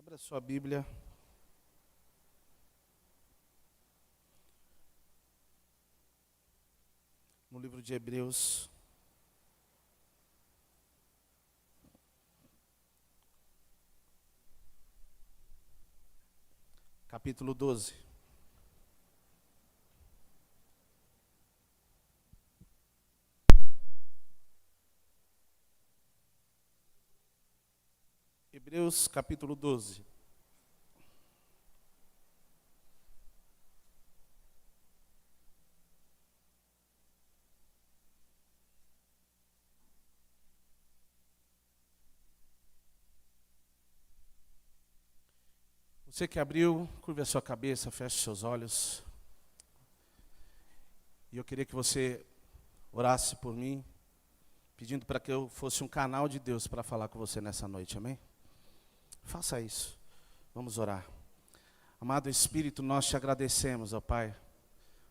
Abra sua Bíblia. No livro de Hebreus. Capítulo 12. Hebreus capítulo 12. Você que abriu, curve a sua cabeça, feche seus olhos. E eu queria que você orasse por mim, pedindo para que eu fosse um canal de Deus para falar com você nessa noite, amém? Faça isso. Vamos orar. Amado Espírito, nós te agradecemos, ó Pai,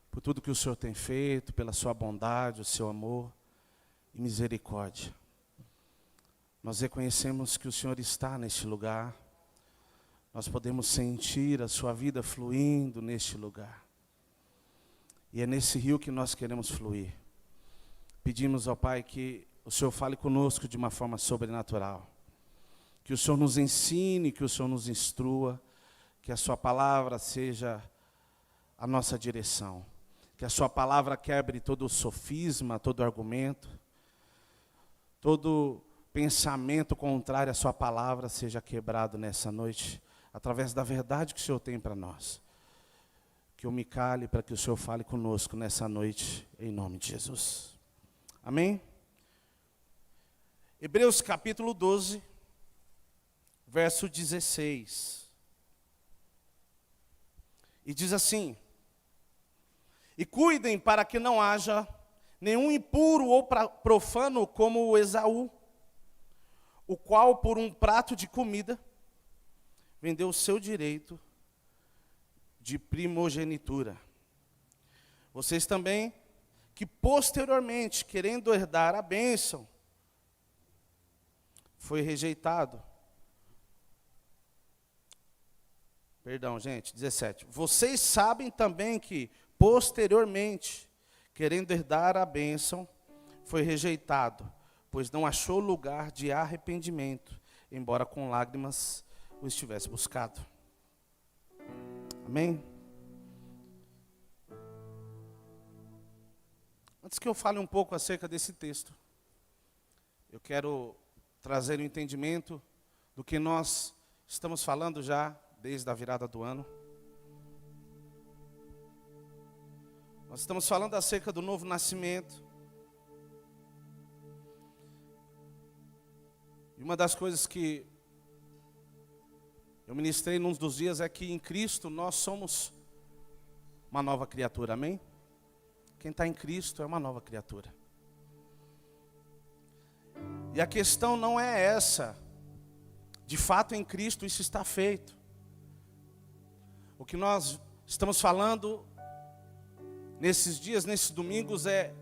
por tudo que o Senhor tem feito, pela sua bondade, o seu amor e misericórdia. Nós reconhecemos que o Senhor está neste lugar. Nós podemos sentir a sua vida fluindo neste lugar. E é nesse rio que nós queremos fluir. Pedimos ao Pai que o Senhor fale conosco de uma forma sobrenatural. Que o Senhor nos ensine, que o Senhor nos instrua, que a sua palavra seja a nossa direção. Que a sua palavra quebre todo sofisma, todo argumento, todo pensamento contrário à sua palavra seja quebrado nessa noite, através da verdade que o Senhor tem para nós. Que eu me cale para que o Senhor fale conosco nessa noite, em nome de Jesus. Amém? Hebreus capítulo 12. Verso 16. E diz assim: E cuidem para que não haja nenhum impuro ou profano como o Esaú, o qual por um prato de comida vendeu o seu direito de primogenitura. Vocês também, que posteriormente, querendo herdar a bênção, foi rejeitado. Perdão, gente, 17. Vocês sabem também que, posteriormente, querendo herdar a bênção, foi rejeitado, pois não achou lugar de arrependimento, embora com lágrimas o estivesse buscado. Amém? Antes que eu fale um pouco acerca desse texto, eu quero trazer um entendimento do que nós estamos falando já desde a virada do ano. Nós estamos falando acerca do novo nascimento. E uma das coisas que eu ministrei num dos dias é que em Cristo nós somos uma nova criatura, amém? Quem está em Cristo é uma nova criatura. E a questão não é essa. De fato, em Cristo isso está feito. O que nós estamos falando nesses dias, nesses domingos, é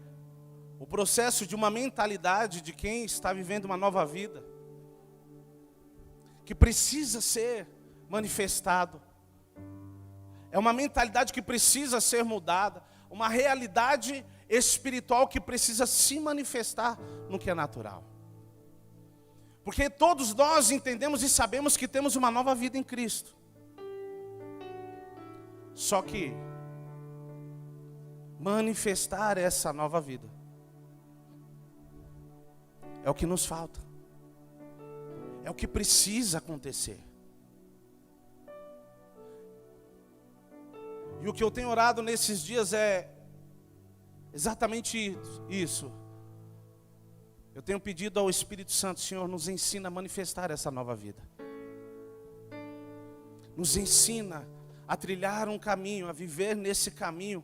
o processo de uma mentalidade de quem está vivendo uma nova vida, que precisa ser manifestado. É uma mentalidade que precisa ser mudada, uma realidade espiritual que precisa se manifestar no que é natural. Porque todos nós entendemos e sabemos que temos uma nova vida em Cristo. Só que manifestar essa nova vida é o que nos falta. É o que precisa acontecer. E o que eu tenho orado nesses dias é exatamente isso. Eu tenho pedido ao Espírito Santo: Senhor, nos ensina a manifestar essa nova vida. Nos ensina a trilhar um caminho, a viver nesse caminho,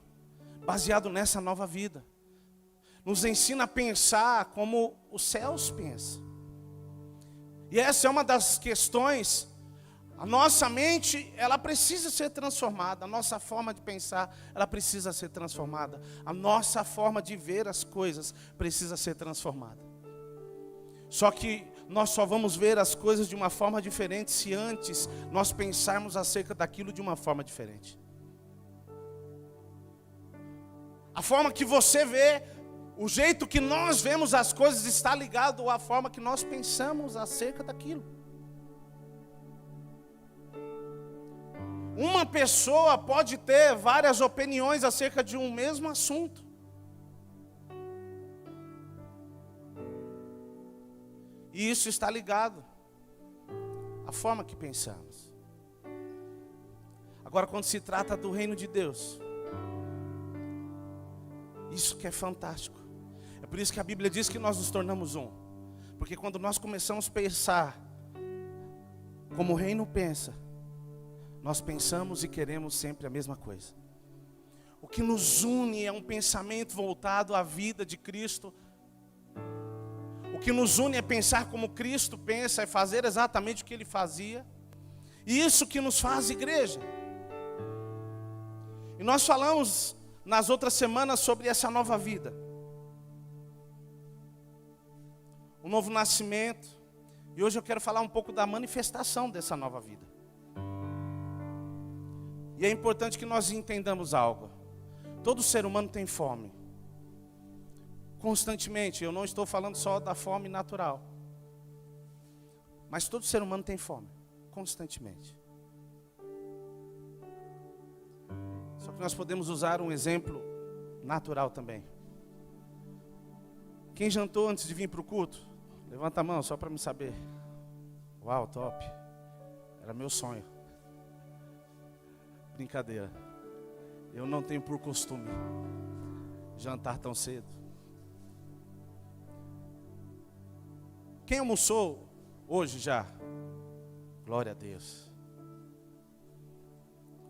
baseado nessa nova vida. Nos ensina a pensar como os céus pensam. E essa é uma das questões. A nossa mente, ela precisa ser transformada. A nossa forma de pensar, ela precisa ser transformada. A nossa forma de ver as coisas precisa ser transformada. Só que nós só vamos ver as coisas de uma forma diferente se antes nós pensarmos acerca daquilo de uma forma diferente. A forma que você vê, o jeito que nós vemos as coisas está ligado à forma que nós pensamos acerca daquilo. Uma pessoa pode ter várias opiniões acerca de um mesmo assunto. E isso está ligado à forma que pensamos. Agora, quando se trata do reino de Deus, isso que é fantástico. É por isso que a Bíblia diz que nós nos tornamos um. Porque quando nós começamos a pensar como o reino pensa, nós pensamos e queremos sempre a mesma coisa. O que nos une é um pensamento voltado à vida de Cristo. O que nos une é pensar como Cristo pensa, é fazer exatamente o que Ele fazia. E isso que nos faz igreja. E nós falamos nas outras semanas sobre essa nova vida. O novo nascimento. E hoje eu quero falar um pouco da manifestação dessa nova vida. E é importante que nós entendamos algo. Todo ser humano tem fome. Constantemente, eu não estou falando só da fome natural. Mas todo ser humano tem fome, constantemente. Só que nós podemos usar um exemplo natural também. Quem jantou antes de vir para o culto? Levanta a mão, só para me saber. Uau, top. Era meu sonho. Brincadeira. Eu não tenho por costume jantar tão cedo. Quem almoçou hoje já? Glória a Deus.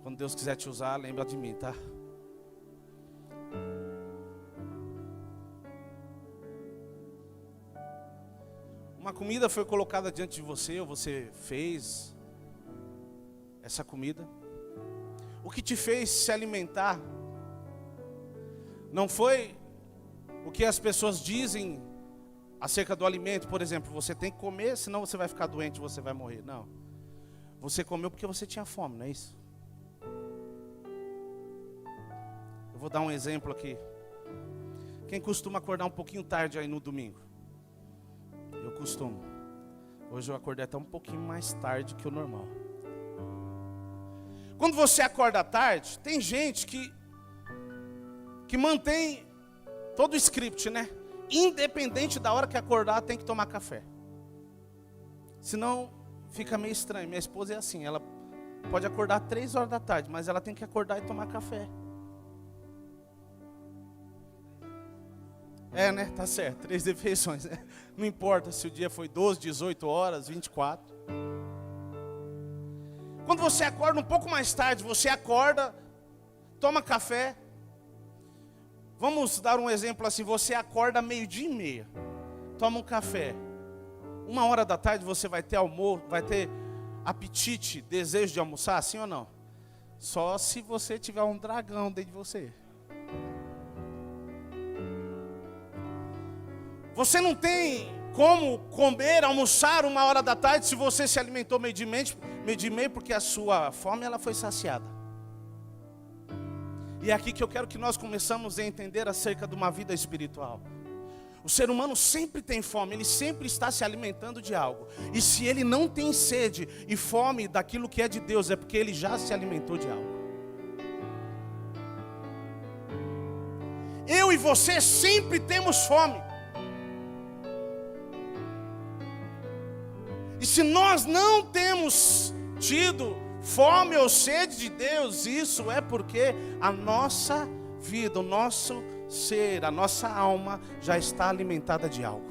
Quando Deus quiser te usar, lembra de mim, tá? Uma comida foi colocada diante de você, ou você fez essa comida. O que te fez se alimentar não foi o que as pessoas dizem acerca do alimento. Por exemplo, você tem que comer, senão você vai ficar doente, você vai morrer. Não. Você comeu porque você tinha fome, não é isso? Eu vou dar um exemplo aqui. Quem costuma acordar um pouquinho tarde aí no domingo? Eu costumo. Hoje eu acordei até um pouquinho mais tarde que o normal. Quando você acorda tarde, tem gente que mantém todo o script, né? Independente da hora que acordar, tem que tomar café. Senão, fica meio estranho. Minha esposa é assim, ela pode acordar 3 horas da tarde, mas ela tem que acordar e tomar café. É, né? Tá certo, 3 refeições, né? Não importa se o dia foi 12, 18 horas, 24. Quando você acorda um pouco mais tarde, você acorda, toma café. Vamos dar um exemplo assim, você acorda 12:30, toma um café. 1 hora da tarde você vai ter almoço, vai ter apetite, desejo de almoçar, sim ou não? Só se você tiver um dragão dentro de você. Você não tem como comer, almoçar 1 hora da tarde se você se alimentou 12:30, porque a sua fome ela foi saciada. E é aqui que eu quero que nós começamos a entender acerca de uma vida espiritual. O ser humano sempre tem fome, ele sempre está se alimentando de algo. E se ele não tem sede e fome daquilo que é de Deus, é porque ele já se alimentou de algo. Eu e você sempre temos fome. E se nós não temos tido fome ou sede de Deus, isso é porque a nossa vida, o nosso ser, a nossa alma já está alimentada de algo.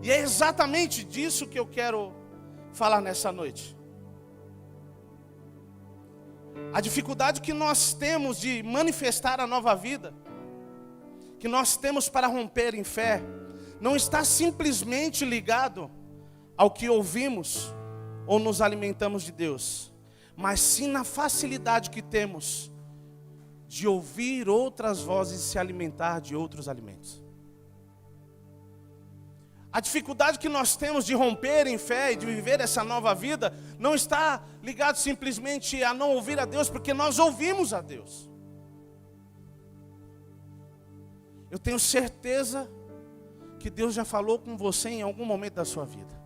E é exatamente disso que eu quero falar nessa noite. A dificuldade que nós temos de manifestar a nova vida, que nós temos para romper em fé, não está simplesmente ligado ao que ouvimos ou nos alimentamos de Deus, mas sim na facilidade que temos de ouvir outras vozes e se alimentar de outros alimentos. A dificuldade que nós temos de romper em fé e de viver essa nova vida não está ligado simplesmente a não ouvir a Deus, porque nós ouvimos a Deus. Eu tenho certeza que Deus já falou com você em algum momento da sua vida.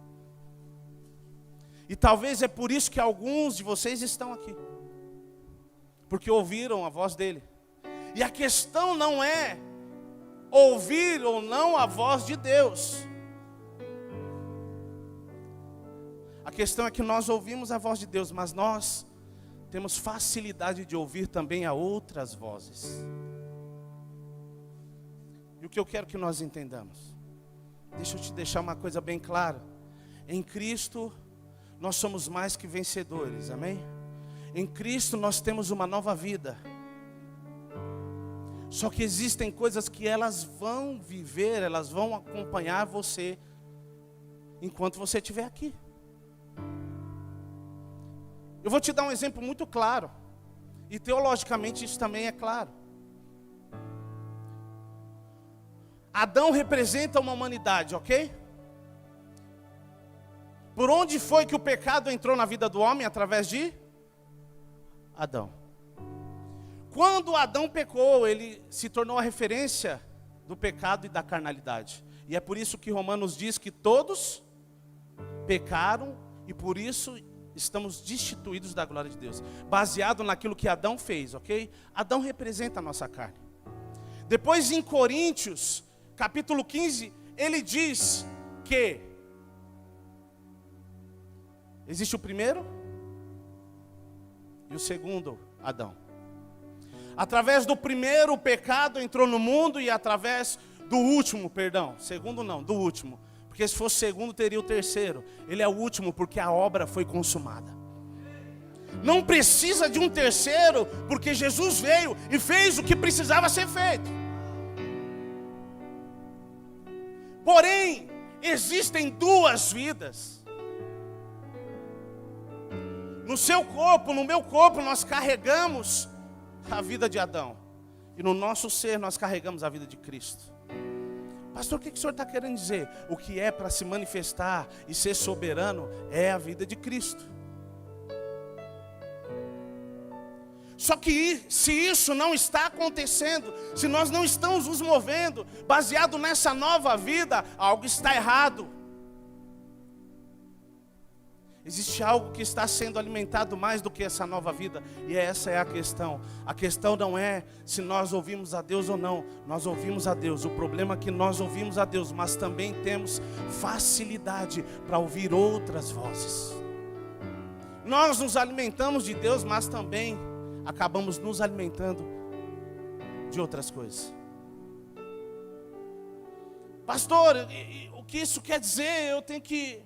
E talvez é por isso que alguns de vocês estão aqui, porque ouviram a voz dele. E a questão não é ouvir ou não a voz de Deus. A questão é que nós ouvimos a voz de Deus, mas nós temos facilidade de ouvir também a outras vozes. E o que eu quero que nós entendamos, deixa eu te deixar uma coisa bem clara. Em Cristo nós somos mais que vencedores, amém? Em Cristo nós temos uma nova vida. Só que existem coisas que elas vão viver, elas vão acompanhar você enquanto você estiver aqui. Eu vou te dar um exemplo muito claro, e teologicamente isso também é claro. Adão representa uma humanidade, ok? Por onde foi que o pecado entrou na vida do homem? Através de Adão. Quando Adão pecou, ele se tornou a referência do pecado e da carnalidade. E é por isso que Romanos diz que todos pecaram e por isso estamos destituídos da glória de Deus. Baseado naquilo que Adão fez, ok? Adão representa a nossa carne. Depois em Coríntios, capítulo 15, ele diz que existe o primeiro e o segundo Adão. Através do primeiro o pecado entrou no mundo e através do último, segundo não, do último. Porque se fosse segundo teria o terceiro. Ele é o último porque a obra foi consumada. Não precisa de um terceiro porque Jesus veio e fez o que precisava ser feito. Porém, existem duas vidas. No seu corpo, no meu corpo, nós carregamos a vida de Adão. E no nosso ser nós carregamos a vida de Cristo. Pastor, o que o senhor está querendo dizer? O que é para se manifestar e ser soberano é a vida de Cristo. Só que se isso não está acontecendo, se nós não estamos nos movendo baseado nessa nova vida, algo está errado. Existe algo que está sendo alimentado mais do que essa nova vida. E essa é a questão. A questão não é se nós ouvimos a Deus ou não. Nós ouvimos a Deus. O problema é que nós ouvimos a Deus, mas também temos facilidade para ouvir outras vozes. Nós nos alimentamos de Deus, mas também acabamos nos alimentando de outras coisas. Pastor, o que isso quer dizer? Eu tenho que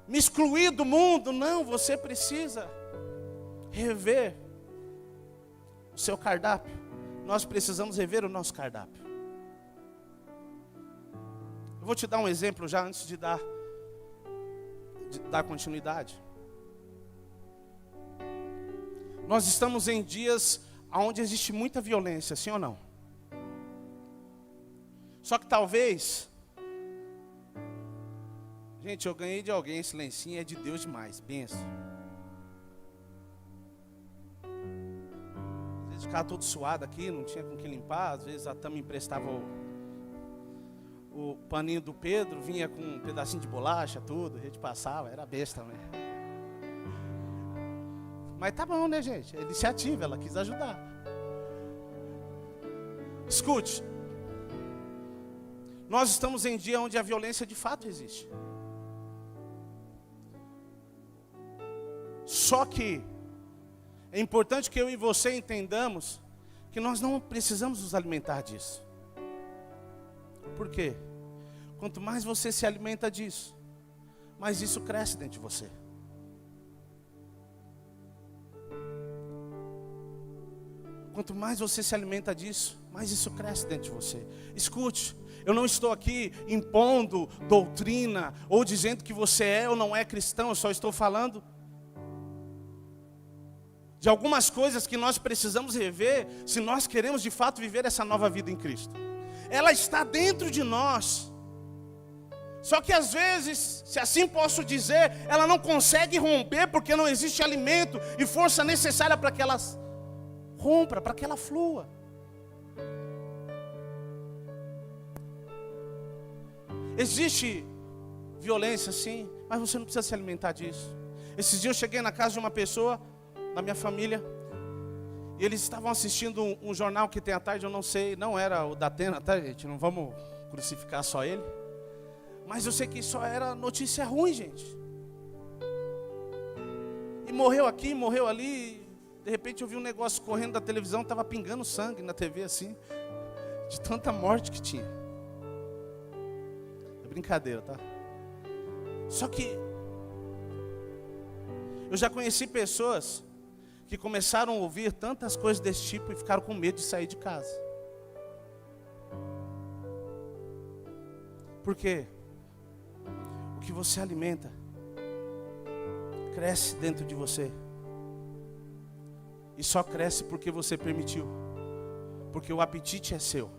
me excluir do mundo? Não, você precisa rever o seu cardápio. Nós precisamos rever o nosso cardápio. Eu vou te dar um exemplo já antes de dar continuidade. Nós estamos em dias onde existe muita violência, sim ou não? Só que talvez... Gente, eu ganhei de alguém esse lencinho, é de Deus demais, benção. Às vezes ficava todo suado aqui, não tinha com que limpar. Às vezes a Tama emprestava o paninho do Pedro, vinha com um pedacinho de bolacha, tudo, a gente passava, era besta também. Mas tá bom, né, gente? É iniciativa, ela quis ajudar. Escute, nós estamos em dia onde a violência de fato existe. Só que é importante que eu e você entendamos que nós não precisamos nos alimentar disso. Por quê? Quanto mais você se alimenta disso, mais isso cresce dentro de você. Quanto mais você se alimenta disso, mais isso cresce dentro de você. Escute, eu não estou aqui impondo doutrina ou dizendo que você é ou não é cristão, eu só estou falando de algumas coisas que nós precisamos rever se nós queremos de fato viver essa nova vida em Cristo. Ela está dentro de nós. Só que às vezes, se assim posso dizer, ela não consegue romper porque não existe alimento e força necessária para que ela rompa, para que ela flua. Existe violência, sim, mas você não precisa se alimentar disso. Esses dias eu cheguei na casa de uma pessoa, da minha família, e eles estavam assistindo um jornal que tem à tarde, eu não sei, não era o da Atena, tá, gente? Não vamos crucificar só ele. Mas eu sei que só era notícia ruim, gente. E morreu aqui, morreu ali. De repente eu vi um negócio correndo da televisão, estava pingando sangue na TV assim, de tanta morte que tinha. É brincadeira, tá? Só que eu já conheci pessoas que começaram a ouvir tantas coisas desse tipo e ficaram com medo de sair de casa. Por quê? O que você alimenta cresce dentro de você. E só cresce porque você permitiu. Porque o apetite é seu.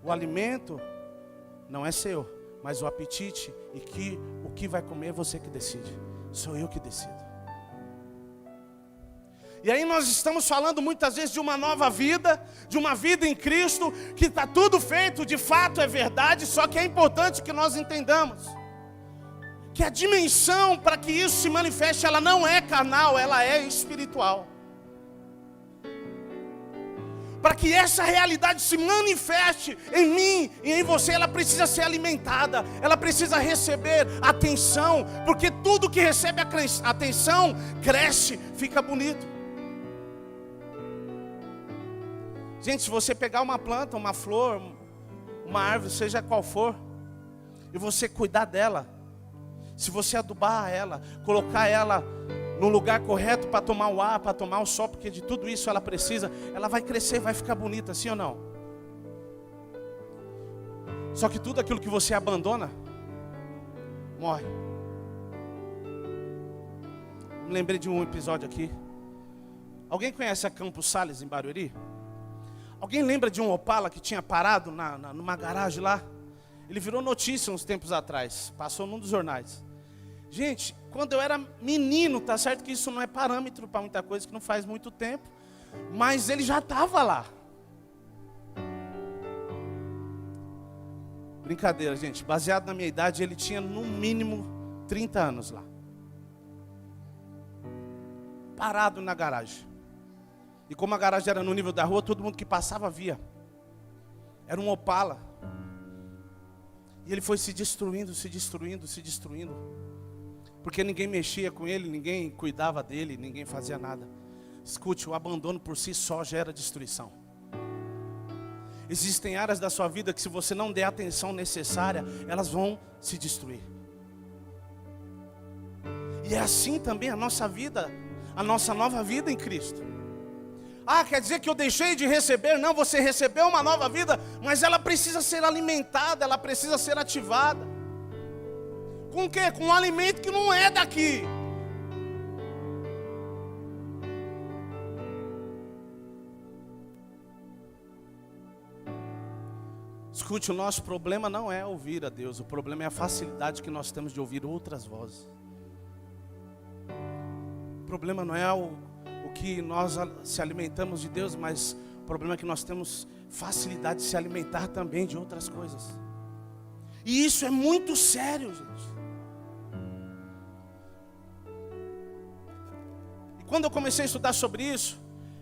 O alimento não é seu, mas o apetite e o que vai comer é você que decide. Sou eu que decido. E aí nós estamos falando muitas vezes de uma nova vida, de uma vida em Cristo, que está tudo feito, de fato é verdade, só que é importante que nós entendamos que a dimensão para que isso se manifeste, ela não é carnal, ela é espiritual. Para que essa realidade se manifeste em mim e em você, ela precisa ser alimentada, ela precisa receber atenção, porque tudo que recebe atenção, cresce, fica bonito. Gente, se você pegar uma planta, uma flor, uma árvore, seja qual for, e você cuidar dela, se você adubar ela, colocar ela no lugar correto para tomar o ar, para tomar o sol, porque de tudo isso ela precisa, ela vai crescer, vai ficar bonita, sim ou não? Só que tudo aquilo que você abandona, morre. Me lembrei de um episódio aqui. Alguém conhece a Campos Sales em Barueri? Alguém lembra de um Opala que tinha parado numa garagem lá? Ele virou notícia uns tempos atrás, passou num dos jornais. Gente, quando eu era menino, tá certo que isso não é parâmetro para muita coisa, que não faz muito tempo, mas ele já estava lá. Brincadeira, gente, baseado na minha idade, ele tinha no mínimo 30 anos lá. Parado na garagem. E como a garagem era no nível da rua, todo mundo que passava via. Era um Opala. E ele foi se destruindo, se destruindo, se destruindo. Porque ninguém mexia com ele, ninguém cuidava dele, ninguém fazia nada. Escute, o abandono por si só gera destruição. Existem áreas da sua vida que se você não der a atenção necessária, elas vão se destruir. E é assim também a nossa vida, a nossa nova vida em Cristo. Ah, quer dizer que eu deixei de receber? Não, você recebeu uma nova vida, mas ela precisa ser alimentada, ela precisa ser ativada. Com o quê? Com um alimento que não é daqui. Escute, o nosso problema não é ouvir a Deus, o problema é a facilidade que nós temos de ouvir outras vozes. O problema não é o que nós se alimentamos de Deus, mas o problema é que nós temos facilidade de se alimentar também de outras coisas. E isso é muito sério, gente. E quando eu comecei a estudar sobre isso,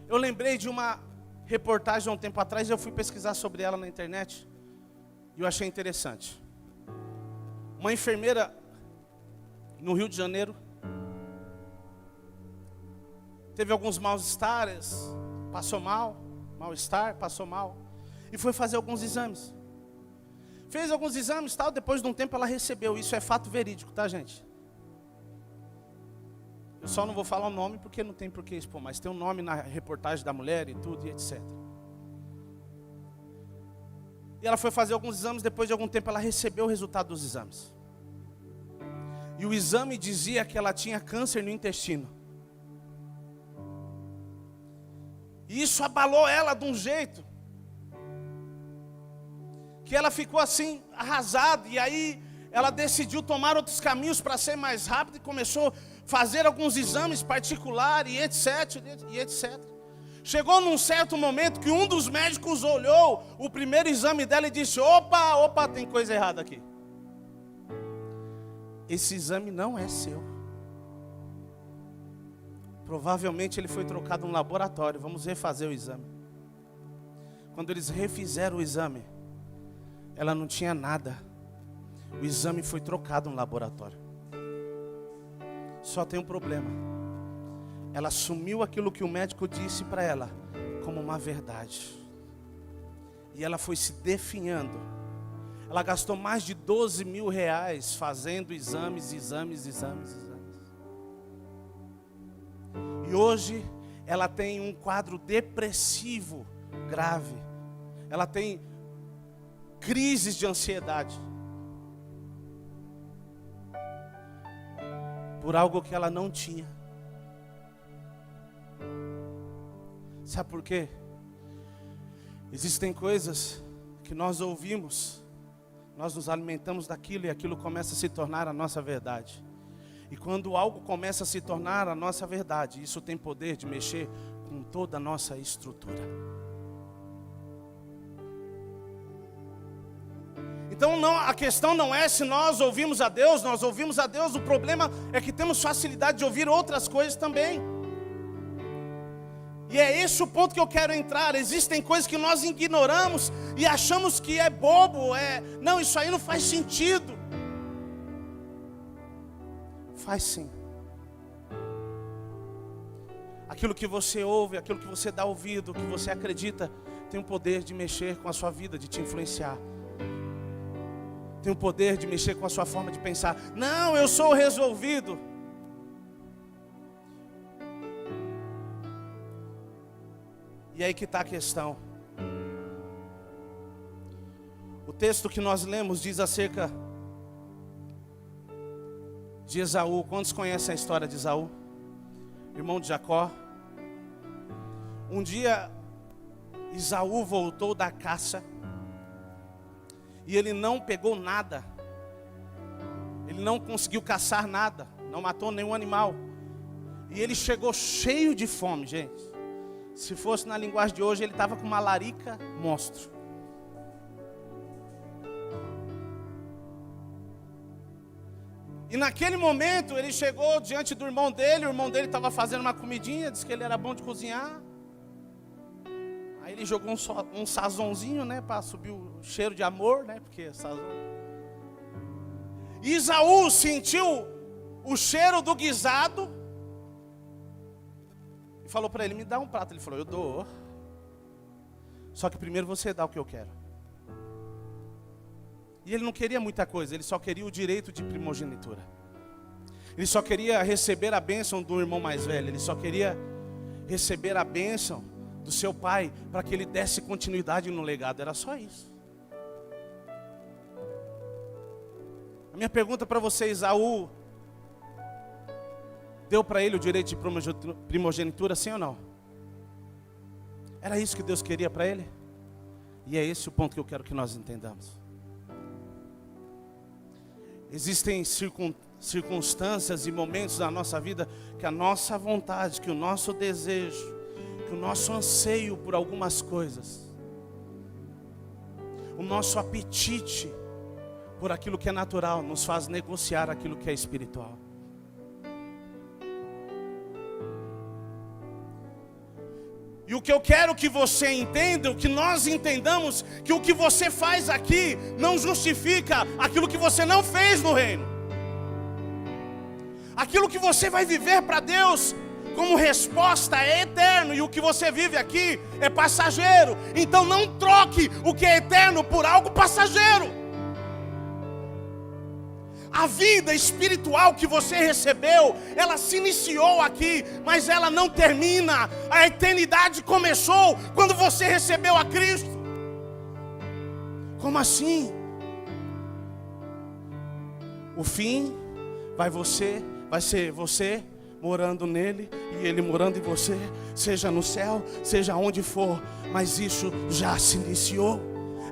eu lembrei de uma reportagem há um tempo atrás, eu fui pesquisar sobre ela na internet, e eu achei interessante. Uma enfermeira no Rio de Janeiro, teve alguns mal-estares, passou mal-estar, passou mal, e foi fazer alguns exames. Fez alguns exames e tal, depois de um tempo ela recebeu, isso é fato verídico, tá, gente? Eu só não vou falar o nome porque não tem por que expor, mas tem um nome na reportagem da mulher e tudo e etc. E ela foi fazer alguns exames, depois de algum tempo ela recebeu o resultado dos exames. E o exame dizia que ela tinha câncer no intestino. E isso abalou ela de um jeito que ela ficou assim, arrasada. E aí ela decidiu tomar outros caminhos para ser mais rápida e começou a fazer alguns exames particulares e etc. Chegou num certo momento que um dos médicos olhou o primeiro exame dela e disse: opa, tem coisa errada aqui. Esse exame não é seu. Provavelmente ele foi trocado no laboratório. Vamos refazer o exame. Quando eles refizeram o exame, ela não tinha nada. O exame foi trocado no laboratório. Só tem um problema. Ela assumiu aquilo que o médico disse para ela como uma verdade. E ela foi se definhando. Ela gastou mais de 12 mil reais fazendo exames. E hoje ela tem um quadro depressivo grave. Ela tem crises de ansiedade. Por algo que ela não tinha. Sabe por quê? Existem coisas que nós ouvimos, nós nos alimentamos daquilo e aquilo começa a se tornar a nossa verdade. E quando algo começa a se tornar a nossa verdade, isso tem poder de mexer com toda a nossa estrutura. Então a questão não é se nós ouvimos a Deus, o problema é que temos facilidade de ouvir outras coisas também. E é esse o ponto que eu quero entrar. Existem coisas que nós ignoramos e achamos que é bobo, não, isso aí não faz sentido. Faz sim. Aquilo que você ouve, aquilo que você dá ouvido, que você acredita, tem o poder de mexer com a sua vida, de te influenciar. Tem o poder de mexer com a sua forma de pensar. Não, eu sou resolvido. E aí que está a questão. O texto que nós lemos diz acerca de Esaú. Quantos conhecem a história de Esaú? Irmão de Jacó. Um dia, Esaú voltou da caça. E ele não pegou nada. Ele não conseguiu caçar nada. Não matou nenhum animal. E ele chegou cheio de fome, gente. Se fosse na linguagem de hoje, ele estava com uma larica monstro. E naquele momento, ele chegou diante do irmão dele. O irmão dele estava fazendo uma comidinha. Disse que ele era bom de cozinhar. Aí ele jogou um sazonzinho, né? Para subir o cheiro de amor, né? Porque sazon. E Esaú sentiu o cheiro do guisado. Falou para ele: me dá um prato. Ele falou: eu dou. Só que primeiro você dá o que eu quero. E ele não queria muita coisa. Ele só queria o direito de primogenitura. Ele só queria receber a bênção do irmão mais velho. Ele só queria receber a bênção do seu pai, para que ele desse continuidade no legado. Era só isso. A minha pergunta para você: Esaú deu para ele o direito de primogenitura, sim ou não? Era isso que Deus queria para ele? E é esse o ponto que eu quero que nós entendamos. Existem circunstâncias e momentos na nossa vida que a nossa vontade, que o nosso desejo, que o nosso anseio por algumas coisas, o nosso apetite por aquilo que é natural, nos faz negociar aquilo que é espiritual. E o que eu quero que você entenda, que nós entendamos, que o que você faz aqui não justifica aquilo que você não fez no reino. Aquilo que você vai viver para Deus como resposta é eterno, e o que você vive aqui é passageiro. Então não troque o que é eterno por algo passageiro. A vida espiritual que você recebeu, ela se iniciou aqui, mas ela não termina. A eternidade começou quando você recebeu a Cristo. Como assim? O fim vai ser você morando nele e ele morando em você, seja no céu, seja onde for, mas isso já se iniciou.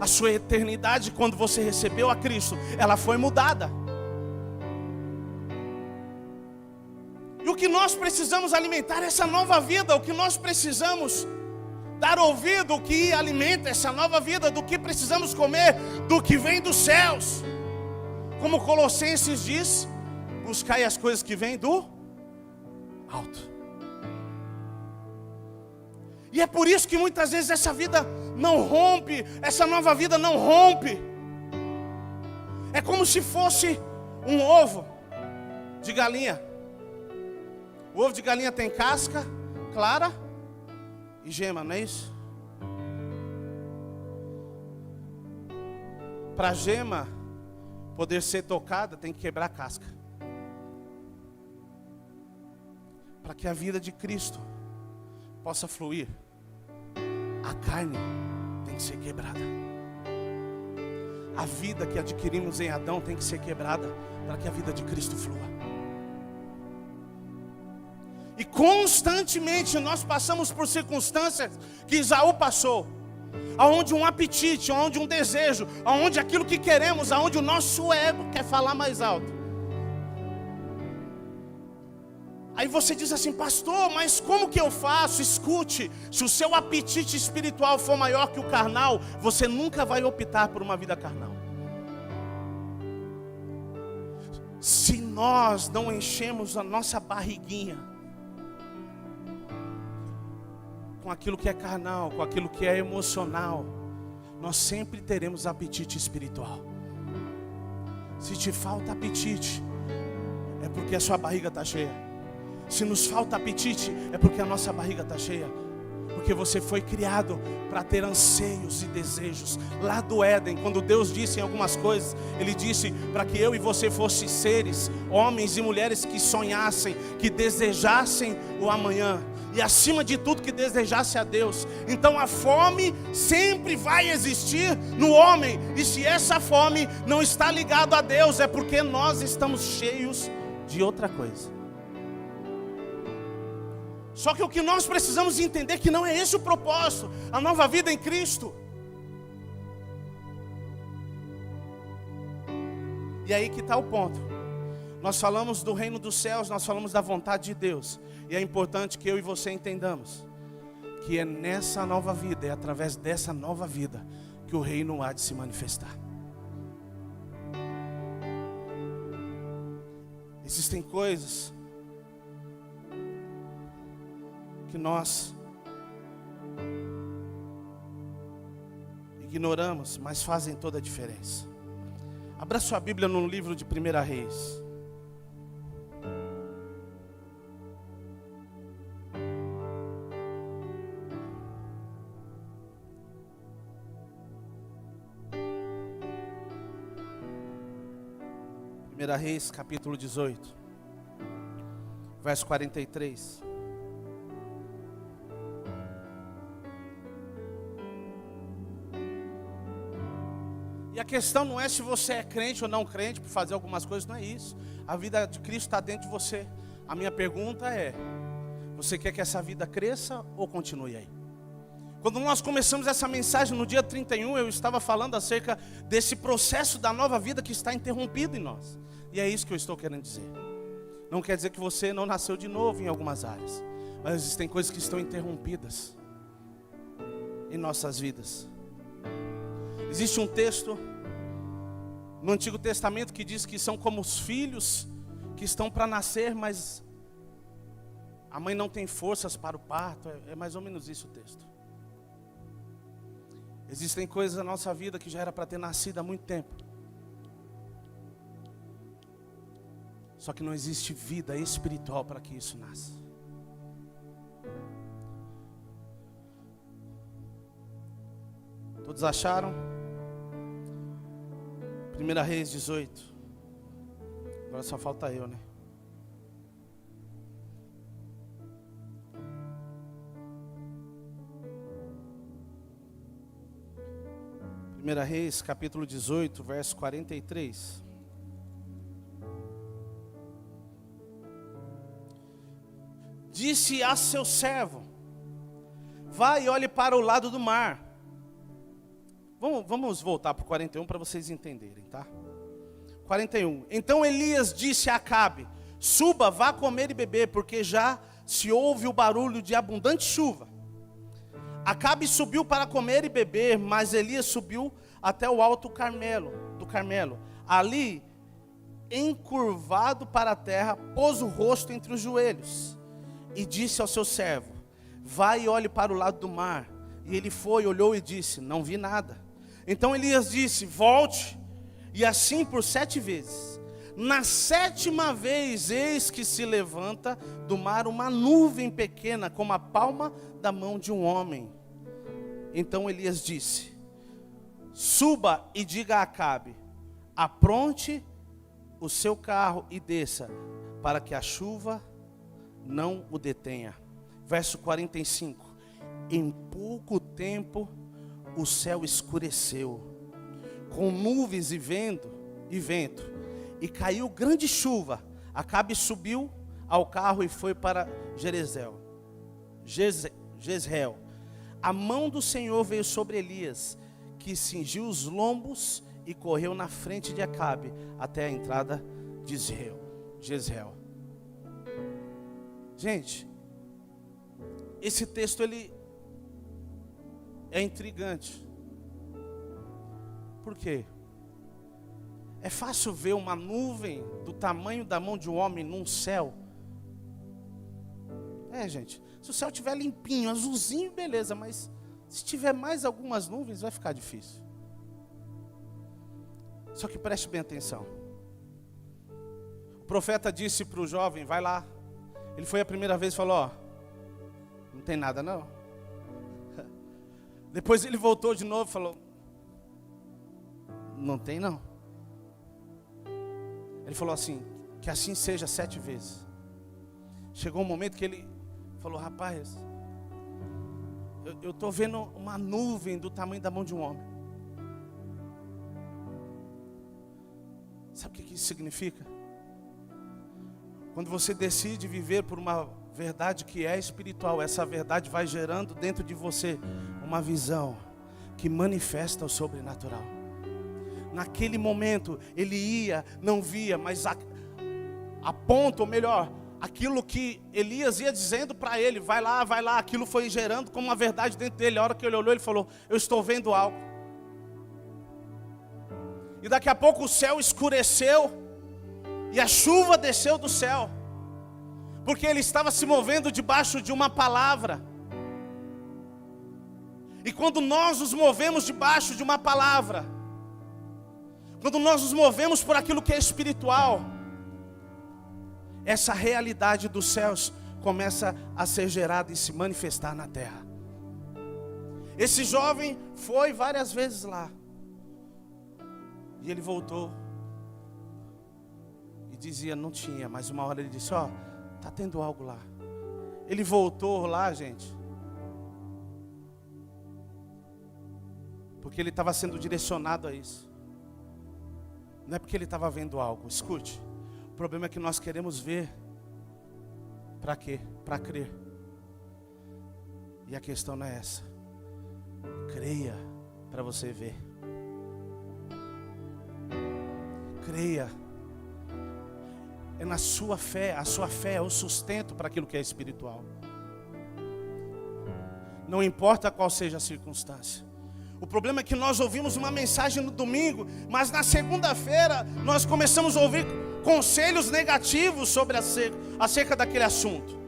A sua eternidade, quando você recebeu a Cristo, ela foi mudada. E o que nós precisamos alimentar é essa nova vida. O que nós precisamos dar ouvido, o que alimenta essa nova vida, do que precisamos comer, do que vem dos céus. Como Colossenses diz, buscai as coisas que vêm do alto. E é por isso que muitas vezes essa vida não rompe, essa nova vida não rompe. É como se fosse um ovo de galinha. O ovo de galinha tem casca, clara e gema, não é isso? Para a gema poder ser tocada, tem que quebrar a casca. Para que a vida de Cristo possa fluir, a carne tem que ser quebrada. A vida que adquirimos em Adão tem que ser quebrada para que a vida de Cristo flua. E constantemente nós passamos por circunstâncias que Esaú passou, aonde um apetite, aonde um desejo, aonde aquilo que queremos, aonde o nosso ego quer falar mais alto. Aí você diz assim: pastor, mas como que eu faço? Escute, se o seu apetite espiritual for maior que o carnal, você nunca vai optar por uma vida carnal. Se nós não enchemos a nossa barriguinha com aquilo que é carnal, com aquilo que é emocional, nós sempre teremos apetite espiritual. Se te falta apetite, é porque a sua barriga está cheia. Se nos falta apetite, é porque a nossa barriga está cheia. Porque você foi criado para ter anseios e desejos. Lá do Éden, quando Deus disse em algumas coisas, Ele disse para que eu e você fossem seres, homens e mulheres que sonhassem, que desejassem o amanhã. E acima de tudo que desejasse a Deus. Então a fome sempre vai existir no homem. E se essa fome não está ligada a Deus, é porque nós estamos cheios de outra coisa. Só que o que nós precisamos entender é que não é esse o propósito. A nova vida em Cristo. E aí que está o ponto. Nós falamos do reino dos céus, nós falamos da vontade de Deus. E é importante que eu e você entendamos que é nessa nova vida, é através dessa nova vida que o reino há de se manifestar. Existem coisas que nós ignoramos, mas fazem toda a diferença. Abra sua Bíblia no livro de 1 Reis. Reis, capítulo 18, verso 43. E a questão não é se você é crente ou não crente, por fazer algumas coisas, não é isso. A vida de Cristo está dentro de você. A minha pergunta é: você quer que essa vida cresça ou continue aí? Quando nós começamos essa mensagem no dia 31, eu estava falando acerca desse processo da nova vida que está interrompido em nós. E é isso que eu estou querendo dizer. Não quer dizer que você não nasceu de novo em algumas áreas, mas existem coisas que estão interrompidas em nossas vidas. Existe um texto no Antigo Testamento que diz que são como os filhos que estão para nascer, mas a mãe não tem forças para o parto. É mais ou menos isso o texto. Existem coisas na nossa vida que já era para ter nascido há muito tempo. Só que não existe vida espiritual para que isso nasça. Todos acharam? 1 Reis 18. Agora só falta eu, né? Primeira Reis, capítulo 18, verso 43. Disse a seu servo: vá e olhe para o lado do mar. Vamos voltar para o 41 para vocês entenderem, tá? 41. Então Elias disse a Acabe: suba, vá comer e beber, porque já se ouve o barulho de abundante chuva. Acabe subiu para comer e beber, mas Elias subiu até o alto do Carmelo. Ali, encurvado para a terra, pôs o rosto entre os joelhos e disse ao seu servo: vai e olhe para o lado do mar. E ele foi, olhou e disse: não vi nada. Então Elias disse: volte, e assim por 7 vezes. Na 7ª vez, eis que se levanta do mar uma nuvem pequena, como a palma da mão de um homem. Então Elias disse: suba e diga a Acabe: apronte o seu carro e desça, para que a chuva não o detenha. Verso 45. Em pouco tempo o céu escureceu, com nuvens e vento, e caiu grande chuva. Acabe subiu ao carro e foi para Jezreel. A mão do Senhor veio sobre Elias, que cingiu os lombos e correu na frente de Acabe até a entrada de Jezreel. Gente, esse texto ele é intrigante. Por quê? É fácil ver uma nuvem do tamanho da mão de um homem num céu. Gente, se o céu estiver limpinho, azulzinho, beleza, mas se tiver mais algumas nuvens, vai ficar difícil. Só que preste bem atenção. O profeta disse para o jovem: vai lá. Ele foi a primeira vez e falou: não tem nada não. Depois ele voltou de novo e falou: não tem não. Ele falou assim: que assim seja 7 vezes. Chegou um momento que ele falou: rapaz, eu estou vendo uma nuvem do tamanho da mão de um homem. Sabe o que isso significa? Quando você decide viver por uma verdade que é espiritual, essa verdade vai gerando dentro de você uma visão que manifesta o sobrenatural. Naquele momento, ele ia, não via, mas a ponto, ou melhor, aquilo que Elias ia dizendo para ele: vai lá, aquilo foi gerando como uma verdade dentro dele. A hora que ele olhou, ele falou: eu estou vendo algo. E daqui a pouco o céu escureceu e a chuva desceu do céu, porque ele estava se movendo debaixo de uma palavra. E quando nós nos movemos debaixo de uma palavra, quando nós nos movemos por aquilo que é espiritual, essa realidade dos céus começa a ser gerada e se manifestar na terra. Esse jovem foi várias vezes lá, e ele voltou e dizia: não tinha, mas uma hora ele disse: está tendo algo lá. Ele voltou lá, gente, porque ele estava sendo direcionado a isso. Não é porque ele estava vendo algo. Escute, o problema é que nós queremos ver. Para quê? Para crer. E a questão não é essa. Creia para você ver. Creia. É na sua fé. A sua fé é o sustento para aquilo que é espiritual. Não importa qual seja a circunstância. O problema é que nós ouvimos uma mensagem no domingo, mas na segunda-feira nós começamos a ouvir conselhos negativos sobre acerca daquele assunto.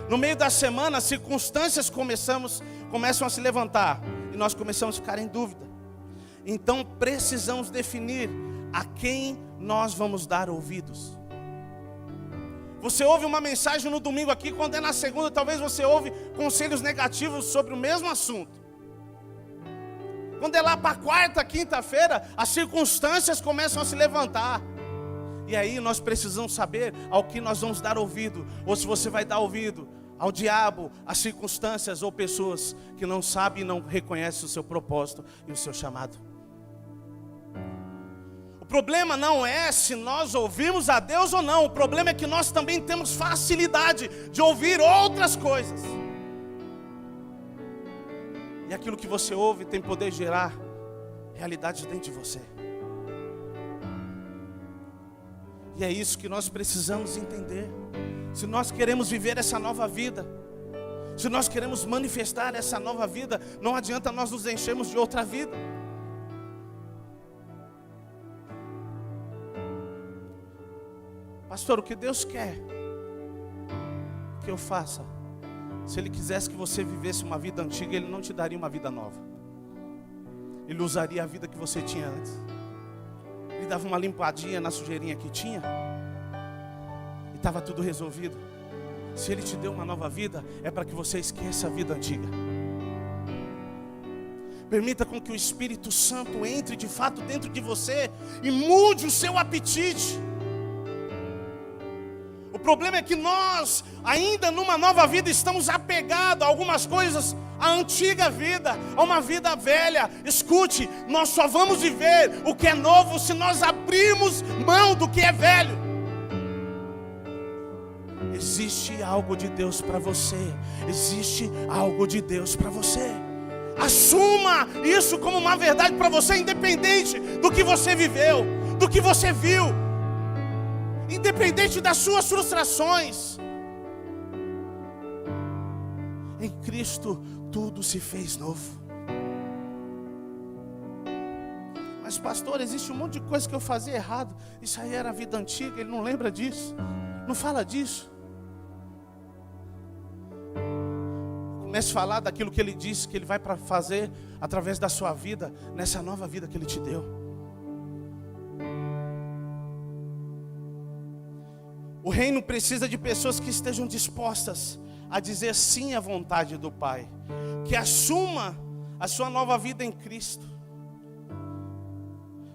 No meio da semana, as circunstâncias começam a se levantar e nós começamos a ficar em dúvida. Então precisamos definir a quem nós vamos dar ouvidos. Você ouve uma mensagem no domingo aqui, quando é na segunda, talvez você ouve conselhos negativos sobre o mesmo assunto. Quando é lá para a quarta, quinta-feira, as circunstâncias começam a se levantar. E aí nós precisamos saber ao que nós vamos dar ouvido. Ou se você vai dar ouvido ao diabo, às circunstâncias ou pessoas que não sabem e não reconhecem o seu propósito e o seu chamado. O problema não é se nós ouvimos a Deus ou não. O problema é que nós também temos facilidade de ouvir outras coisas. E aquilo que você ouve tem poder gerar realidade dentro de você. E é isso que nós precisamos entender. Se nós queremos viver essa nova vida, se nós queremos manifestar essa nova vida, não adianta nós nos enchermos de outra vida. Pastor, o que Deus quer que eu faça? Se Ele quisesse que você vivesse uma vida antiga, Ele não te daria uma vida nova. Ele usaria a vida que você tinha antes. Ele dava uma limpadinha na sujeirinha que tinha e estava tudo resolvido. Se Ele te deu uma nova vida, é para que você esqueça a vida antiga. Permita com que o Espírito Santo entre de fato dentro de você e mude o seu apetite. O problema é que nós, ainda numa nova vida, estamos apegados a algumas coisas, à antiga vida, a uma vida velha. Escute, nós só vamos viver o que é novo se nós abrirmos mão do que é velho. Existe algo de Deus para você. Existe algo de Deus para você. Assuma isso como uma verdade para você, independente do que você viveu, do que você viu, independente das suas frustrações. Em Cristo tudo se fez novo. Mas pastor, existe um monte de coisa que eu fazia errado. Isso aí era a vida antiga, ele não lembra disso, não fala disso. Comece a falar daquilo que Ele disse que Ele vai para fazer através da sua vida, nessa nova vida que Ele te deu. O reino precisa de pessoas que estejam dispostas a dizer sim à vontade do Pai, que assuma a sua nova vida em Cristo.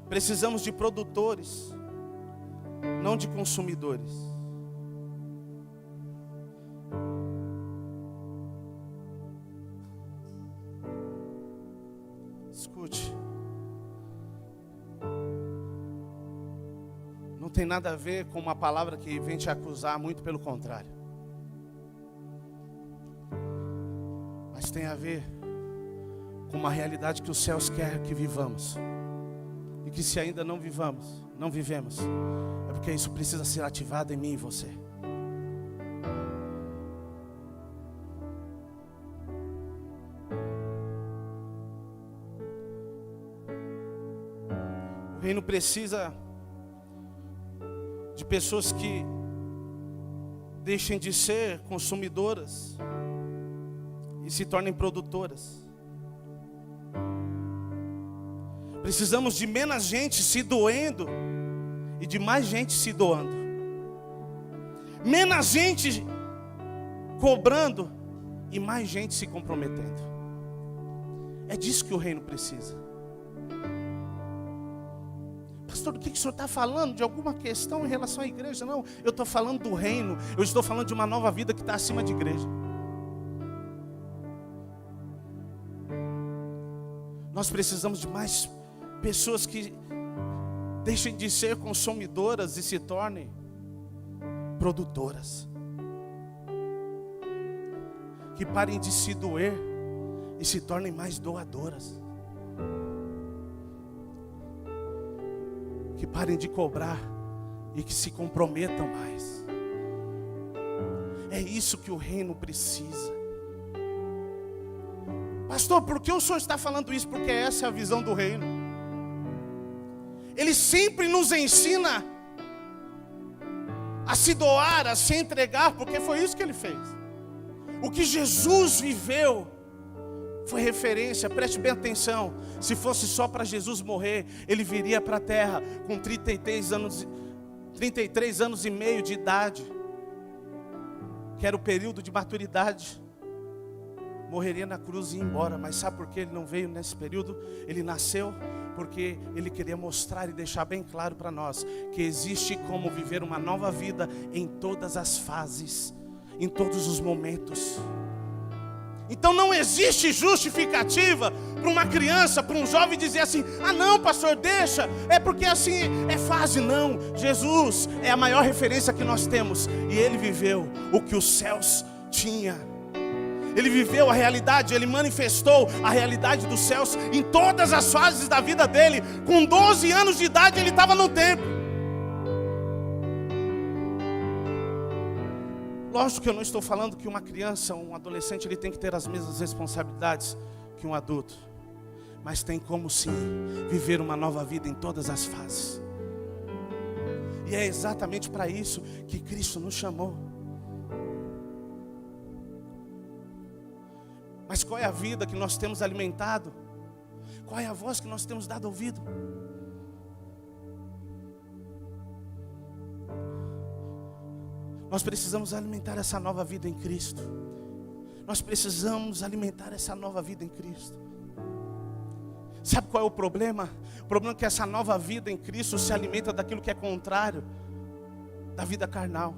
Precisamos de produtores, não de consumidores. Escute, não tem nada a ver com uma palavra que vem te acusar, muito pelo contrário. Mas tem a ver com uma realidade que os céus querem que vivamos. E que se ainda não vivemos, é porque isso precisa ser ativado em mim e você. O reino precisa de pessoas que deixem de ser consumidoras e se tornem produtoras. Precisamos de menos gente se doendo e de mais gente se doando. Menos gente cobrando e mais gente se comprometendo. É disso que o reino precisa. Pastor, do que o senhor está falando? De alguma questão em relação à igreja? Não, eu estou falando do reino. Eu estou falando de uma nova vida que está acima de igreja. Nós precisamos de mais pessoas que deixem de ser consumidoras e se tornem produtoras. Que parem de se doer e se tornem mais doadoras. Que parem de cobrar e que se comprometam mais. É isso que o reino precisa. Pastor, por que o senhor está falando isso? Porque essa é a visão do reino. Ele sempre nos ensina a se doar, a se entregar, porque foi isso que ele fez. O que Jesus viveu foi referência, preste bem atenção. Se fosse só para Jesus morrer, ele viria para a terra com 33 anos e meio de idade, que era o período de maturidade. Morreria na cruz e ia embora. Mas sabe por que ele não veio nesse período? Ele nasceu porque ele queria mostrar e deixar bem claro para nós que existe como viver uma nova vida em todas as fases, em todos os momentos. Então não existe justificativa para uma criança, para um jovem dizer assim: ah não, pastor, deixa, é porque assim é fase. Não, Jesus é a maior referência que nós temos. E ele viveu o que os céus tinham. Ele viveu a realidade, ele manifestou a realidade dos céus em todas as fases da vida dele. Com 12 anos de idade ele estava no templo. Lógico que eu não estou falando que uma criança, um adolescente, ele tem que ter as mesmas responsabilidades que um adulto. Mas tem como sim viver uma nova vida em todas as fases. E é exatamente para isso que Cristo nos chamou. Mas qual é a vida que nós temos alimentado? Qual é a voz que nós temos dado ouvido? Nós precisamos alimentar essa nova vida em Cristo. Nós precisamos alimentar essa nova vida em Cristo. Sabe qual é o problema? O problema é que essa nova vida em Cristo se alimenta daquilo que é contrário da vida carnal.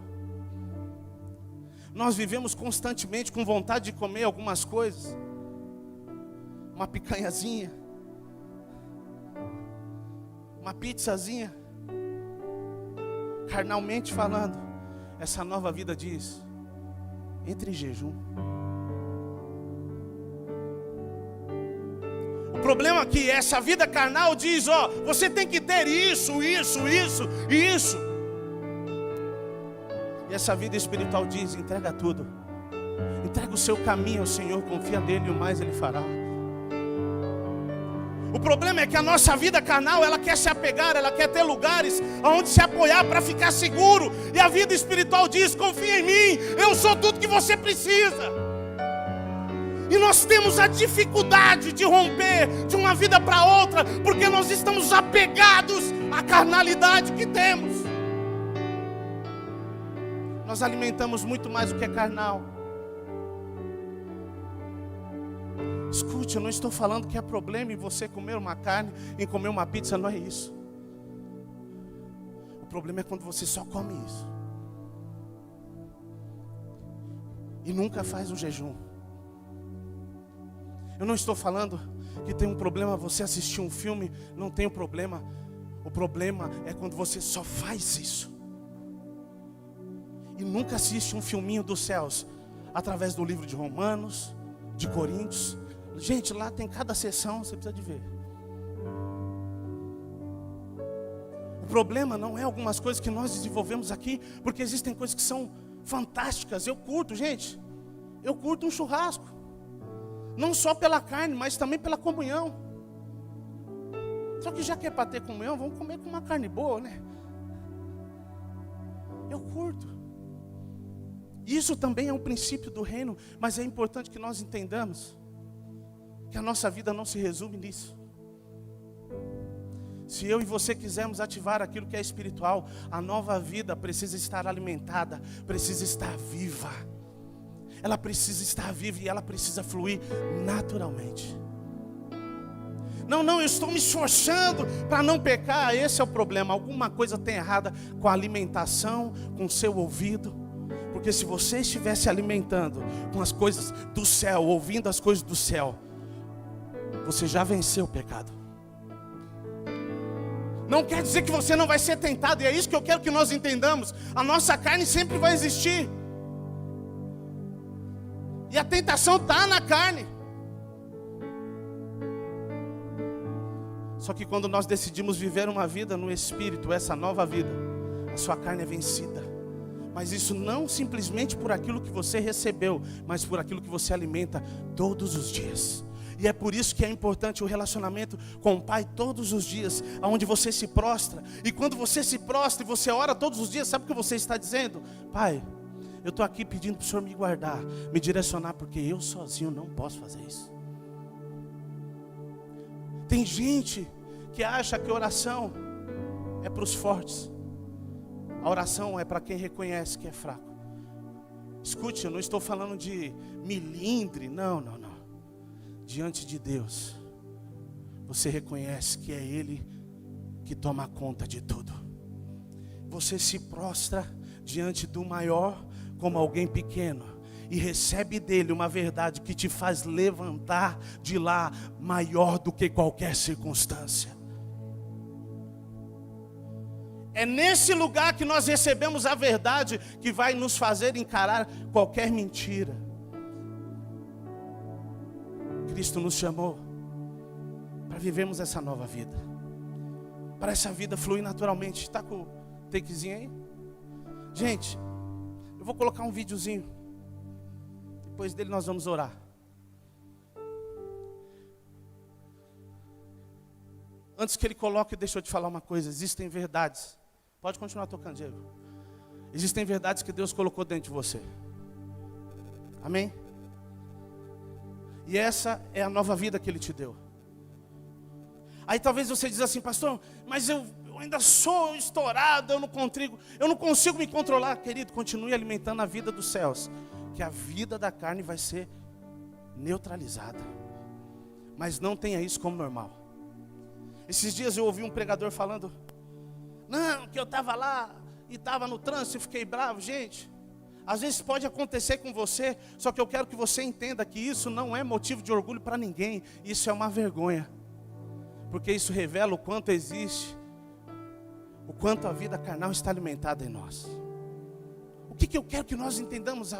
Nós vivemos constantemente com vontade de comer algumas coisas. Uma picanhazinha, uma pizzazinha. Carnalmente falando, essa nova vida diz: entre em jejum. O problema é que essa vida carnal diz: ó, você tem que ter isso, isso, isso e isso. E essa vida espiritual diz: entrega tudo. Entrega o seu caminho ao Senhor, confia nele e o mais Ele fará. O problema é que a nossa vida carnal, ela quer se apegar, ela quer ter lugares onde se apoiar para ficar seguro. E a vida espiritual diz: confia em mim, eu sou tudo que você precisa. E nós temos a dificuldade de romper de uma vida para outra, porque nós estamos apegados à carnalidade que temos. Nós alimentamos muito mais do que é carnal. Escute, eu não estou falando que é problema em você comer uma carne, em comer uma pizza, não é isso. O problema é quando você só come isso e nunca faz um jejum. Eu não estou falando que tem um problema você assistir um filme, não tem um problema. O problema é quando você só faz isso e nunca assiste um filminho dos céus, através do livro de Romanos, de Coríntios. Gente, lá tem cada sessão, você precisa de ver. O problema não é algumas coisas que nós desenvolvemos aqui, porque existem coisas que são fantásticas. Eu curto, gente, eu curto um churrasco. Não só pela carne, mas também pela comunhão. Só que já que é para ter comunhão, vamos comer com uma carne boa, né? Eu curto. Isso também é um princípio do reino, mas é importante que nós entendamos que a nossa vida não se resume nisso. Se eu e você quisermos ativar aquilo que é espiritual, a nova vida precisa estar alimentada, precisa estar viva. Ela precisa estar viva e ela precisa fluir naturalmente. Não, eu estou me esforçando para não pecar. Esse é o problema. Alguma coisa tem errada com a alimentação, com o seu ouvido. Porque se você estivesse alimentando com as coisas do céu, ouvindo as coisas do céu, você já venceu o pecado. Não quer dizer que você não vai ser tentado. E é isso que eu quero que nós entendamos. A nossa carne sempre vai existir. E a tentação está na carne. Só que quando nós decidimos viver uma vida no Espírito, essa nova vida, a sua carne é vencida. Mas isso não simplesmente por aquilo que você recebeu, mas por aquilo que você alimenta todos os dias. E é por isso que é importante o relacionamento com o Pai todos os dias, onde você se prostra. E quando você se prostra e você ora todos os dias, sabe o que você está dizendo? Pai, eu estou aqui pedindo para o Senhor me guardar, me direcionar, porque eu sozinho não posso fazer isso. Tem gente que acha que oração é para os fortes. A oração é para quem reconhece que é fraco. Escute, eu não estou falando de milindre, não. Diante de Deus, você reconhece que é Ele que toma conta de tudo. Você se prostra diante do maior como alguém pequeno e recebe dele uma verdade que te faz levantar de lá maior do que qualquer circunstância. É nesse lugar que nós recebemos a verdade que vai nos fazer encarar qualquer mentira. Cristo nos chamou para vivermos essa nova vida, para essa vida fluir naturalmente. Está com o takezinho aí? Gente, eu vou colocar um videozinho. Depois dele nós vamos orar. Antes que ele coloque, deixa eu te falar uma coisa. Existem verdades. Pode continuar tocando, Diego. Existem verdades que Deus colocou dentro de você. Amém? E essa é a nova vida que Ele te deu. Aí talvez você diz assim, pastor, mas eu ainda sou estourado, eu não consigo me controlar. Querido, continue alimentando a vida dos céus, que a vida da carne vai ser neutralizada. Mas não tenha isso como normal. Esses dias eu ouvi um pregador falando, não, que eu estava lá e estava no trânsito e fiquei bravo. Gente, às vezes pode acontecer com você, só que eu quero que você entenda que isso não é motivo de orgulho para ninguém. Isso é uma vergonha, porque isso revela o quanto existe, o quanto a vida carnal está alimentada em nós. O que eu quero que nós entendamos?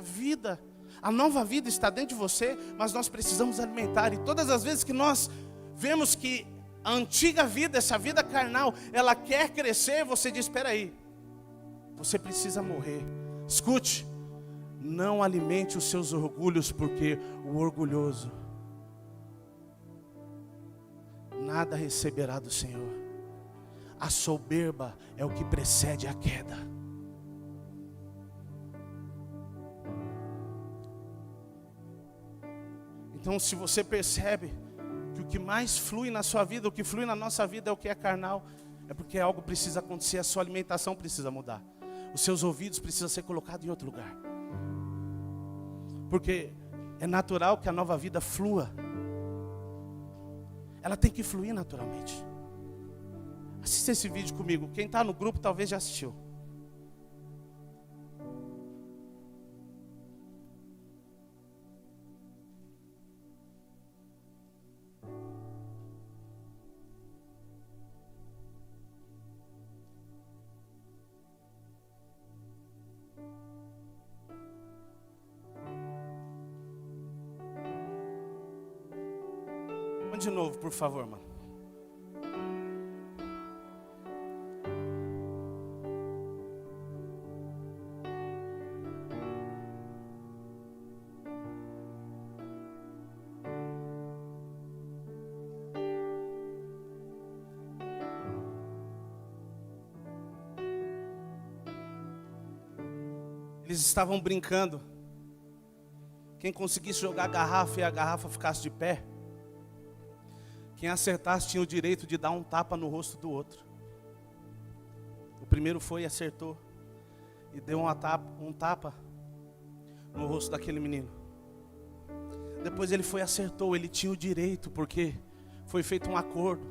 A nova vida está dentro de você, mas nós precisamos alimentar. E todas as vezes que nós vemos que a antiga vida, essa vida carnal, ela quer crescer, você diz, espera aí, você precisa morrer. Escute, não alimente os seus orgulhos, porque o orgulhoso nada receberá do Senhor. A soberba é o que precede a queda. Então, se você percebe que o que mais flui na sua vida, o que flui na nossa vida é o que é carnal, é porque algo precisa acontecer, a sua alimentação precisa mudar. Os seus ouvidos precisam ser colocados em outro lugar. Porque é natural que a nova vida flua. Ela tem que fluir naturalmente. Assista esse vídeo comigo. Quem está no grupo talvez já assistiu. De novo, por favor, mano. Eles estavam brincando. Quem conseguisse jogar a garrafa e a garrafa ficasse de pé, quem acertasse tinha o direito de dar um tapa no rosto do outro. O primeiro foi e acertou. E deu um tapa no rosto daquele menino. Depois ele foi e acertou. Ele tinha o direito, porque foi feito um acordo.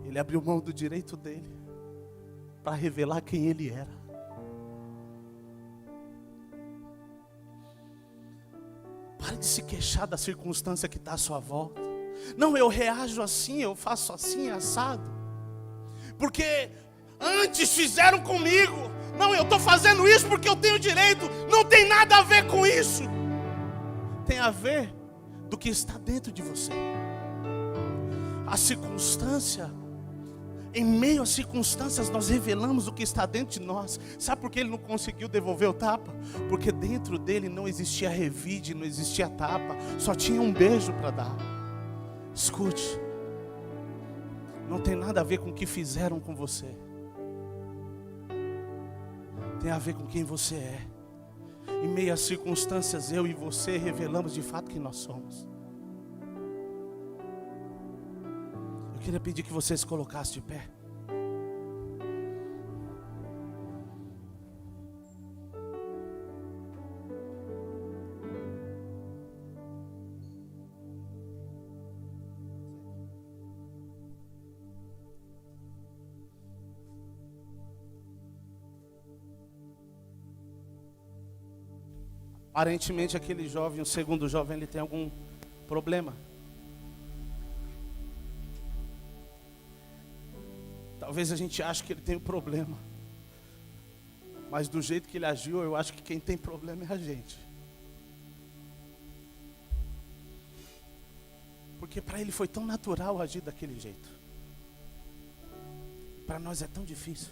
Ele abriu mão do direito dele para revelar quem ele era. Pare de se queixar da circunstância que está à sua volta. Não, eu reajo assim, eu faço assim, assado. Porque antes fizeram comigo. Não, eu estou fazendo isso porque eu tenho direito. Não tem nada a ver com isso. Tem a ver do que está dentro de você. A circunstância, em meio às circunstâncias, nós revelamos o que está dentro de nós. Sabe por que ele não conseguiu devolver o tapa? Porque dentro dele não existia revide, não existia tapa, só tinha um beijo para dar. Escute, não tem nada a ver com o que fizeram com você. Tem a ver com quem você é. Em meio às circunstâncias, eu e você revelamos de fato quem nós somos. Eu queria pedir que você se colocasse de pé. Aparentemente aquele jovem, o segundo jovem, ele tem algum problema. Talvez a gente ache que ele tem um problema, mas do jeito que ele agiu, eu acho que quem tem problema é a gente. Porque para ele foi tão natural agir daquele jeito. Para nós é tão difícil.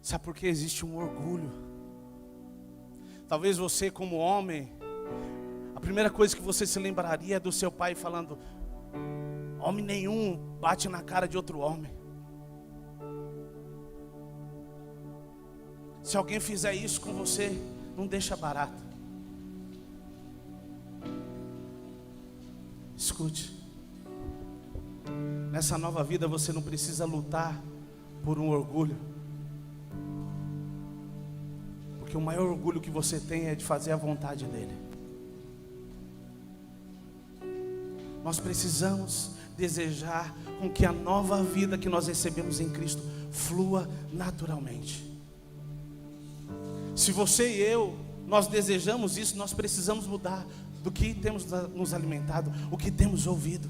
Sabe por que existe um orgulho? Talvez você, como homem, a primeira coisa que você se lembraria é do seu pai falando: homem nenhum bate na cara de outro homem. Se alguém fizer isso com você, não deixa barato. Escute. Nessa nova vida você não precisa lutar por um orgulho. Porque o maior orgulho que você tem é de fazer a vontade dele. Nós precisamos desejar com que a nova vida que nós recebemos em Cristo flua naturalmente. Se você e eu, nós desejamos isso, nós precisamos mudar do que temos nos alimentado, o que temos ouvido.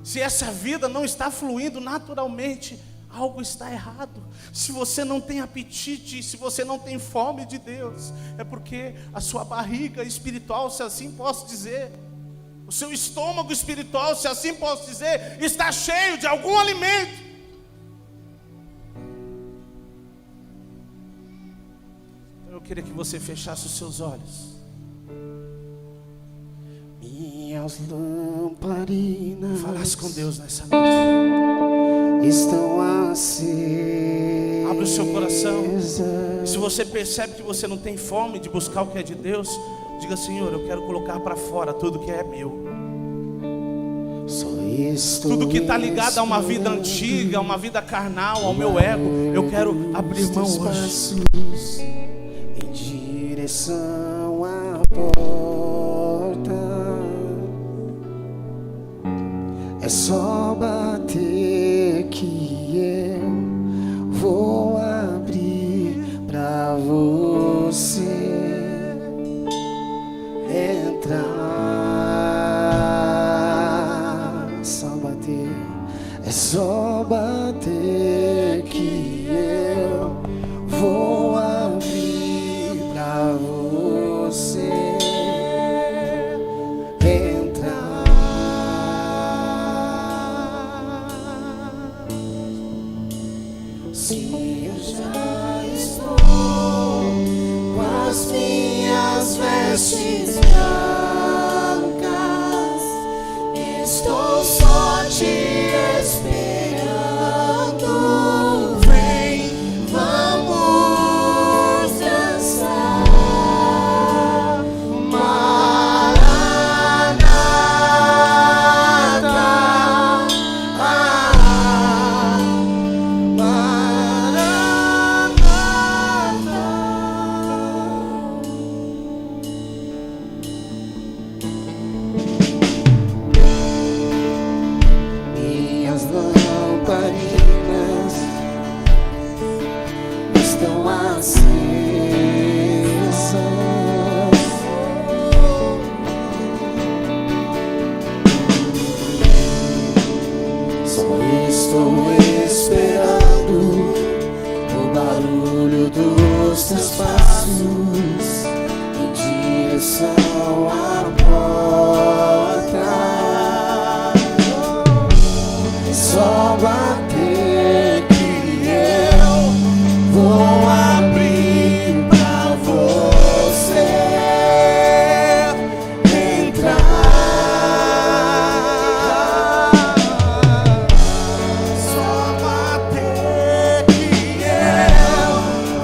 Se essa vida não está fluindo naturalmente, algo está errado. Se você não tem apetite, se você não tem fome de Deus, é porque a sua barriga espiritual, se assim posso dizer, o seu estômago espiritual, se assim posso dizer, está cheio de algum alimento. Eu queria que você fechasse os seus olhos. Minhas lamparinas Falasse com Deus nessa noite. estão acesas. Abre o seu coração. E se você percebe que você não tem fome de buscar o que é de Deus, diga: Senhor, eu quero colocar para fora tudo que é meu. Tudo que está ligado a uma vida antiga, a uma vida carnal, ao meu ego, eu quero abrir mão hoje. Em direção à porta, é só bater que eu vou abrir pra você entrar. Só bater, é só bater que eu vou abrir pra você entrar. Se eu já estou com as minhas vestes brancas, estou só te esperando. Vem, vamos dançar. Maranata, minhas lamparinas estão acesas. Só estou esperando o barulho dos teus passos em direção à porta. Só bater que eu vou abrir pra você entrar. Só bater que eu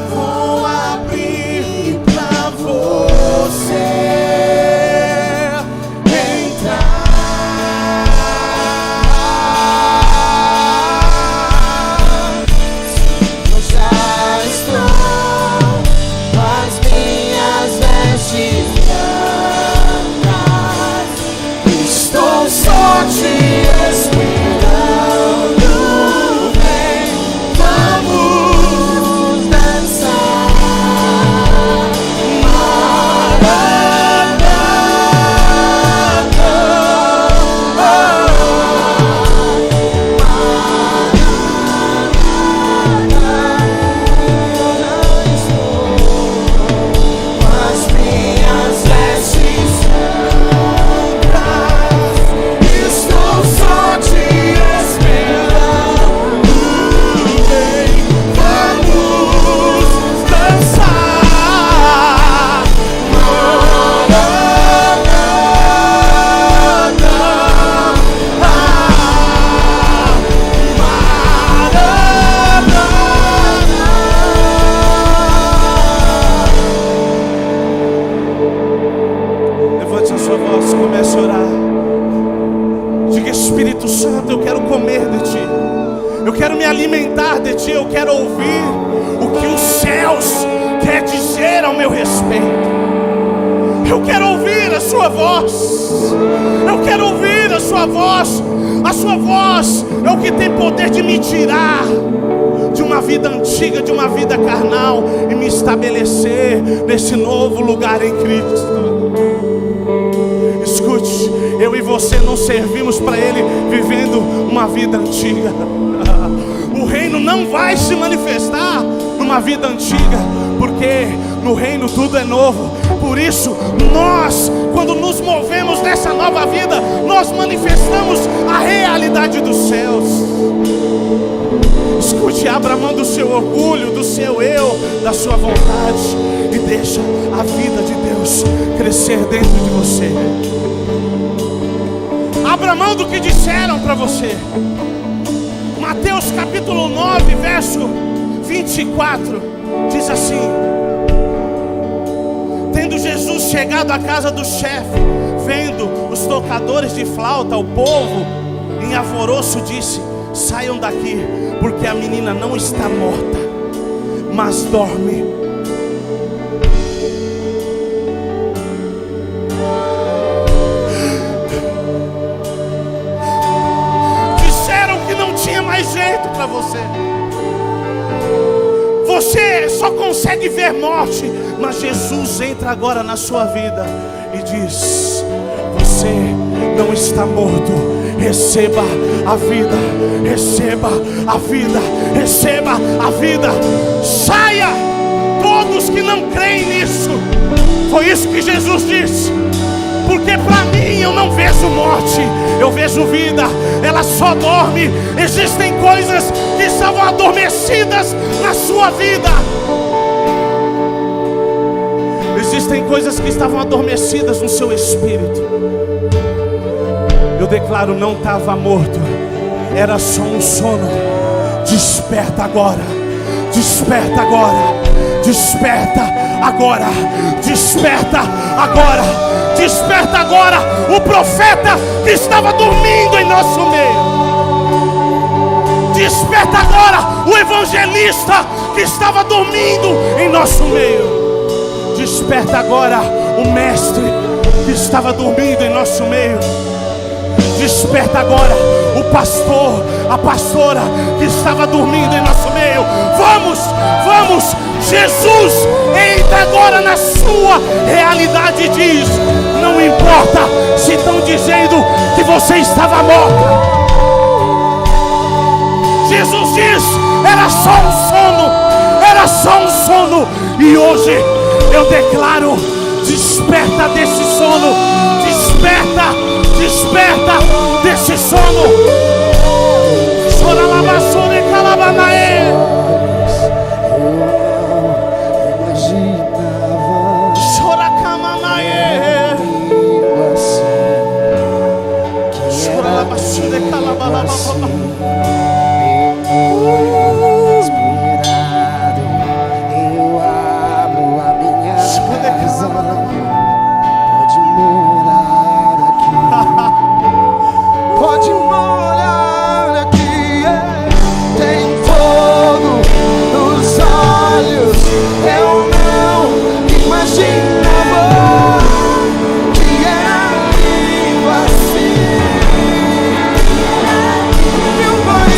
vou abrir pra você entrar. Eu já estou com as minhas vestes brancas, estou só te esperando. Vem, vamos dançar. Espírito Santo, eu quero comer de Ti. Eu quero me alimentar de Ti. Eu quero ouvir o que os céus quer dizer ao meu respeito. Eu quero ouvir a Sua voz. Eu quero ouvir a Sua voz. A Sua voz é o que tem poder de me tirar de uma vida antiga, de uma vida carnal, e me estabelecer nesse novo lugar em Cristo. Escute, eu e você não servimos para Ele vivendo uma vida antiga. O reino não vai se manifestar numa vida antiga, porque no reino tudo é novo. Por isso, nós, quando nos movemos nessa nova vida, nós manifestamos a realidade dos céus. Escute, abra mão do seu orgulho, do seu eu, da sua vontade, e deixa a vida de Deus crescer dentro de você. Abra mão do que disseram para você. Mateus capítulo 9, verso 24, diz assim: tendo Jesus chegado à casa do chefe, vendo os tocadores de flauta, o povo em alvoroço, disse: saiam daqui, porque a menina não está morta, mas dorme. Disseram que não tinha mais jeito para você. Você só consegue ver morte, mas Jesus entra agora na sua vida e diz: você não está morto. Receba a vida, receba a vida, receba a vida. Saia, todos que não creem nisso. Foi isso que Jesus disse. Porque para mim eu não vejo morte, eu vejo vida. Ela só dorme. Existem coisas que estavam adormecidas na sua vida. Existem coisas que estavam adormecidas no seu espírito. Eu declaro, não estava morto, era só um sono. Desperta agora, desperta agora, desperta agora, desperta agora, desperta agora. O profeta que estava dormindo em nosso meio, desperta agora. O evangelista que estava dormindo em nosso meio, desperta agora. O mestre que estava dormindo em nosso meio, desperta agora. O pastor, a pastora que estava dormindo em nosso meio, vamos, vamos. Jesus entra agora na sua realidade e diz: não importa se estão dizendo que você estava morta. Jesus diz: era só um sono, era só um sono. E hoje eu declaro: desperta desse sono, desperta, desperta desse sono. Chora lá, vassoura e calabanaê. Chora camanaê. Chora lá, vassoura e calabanaê. Meu pai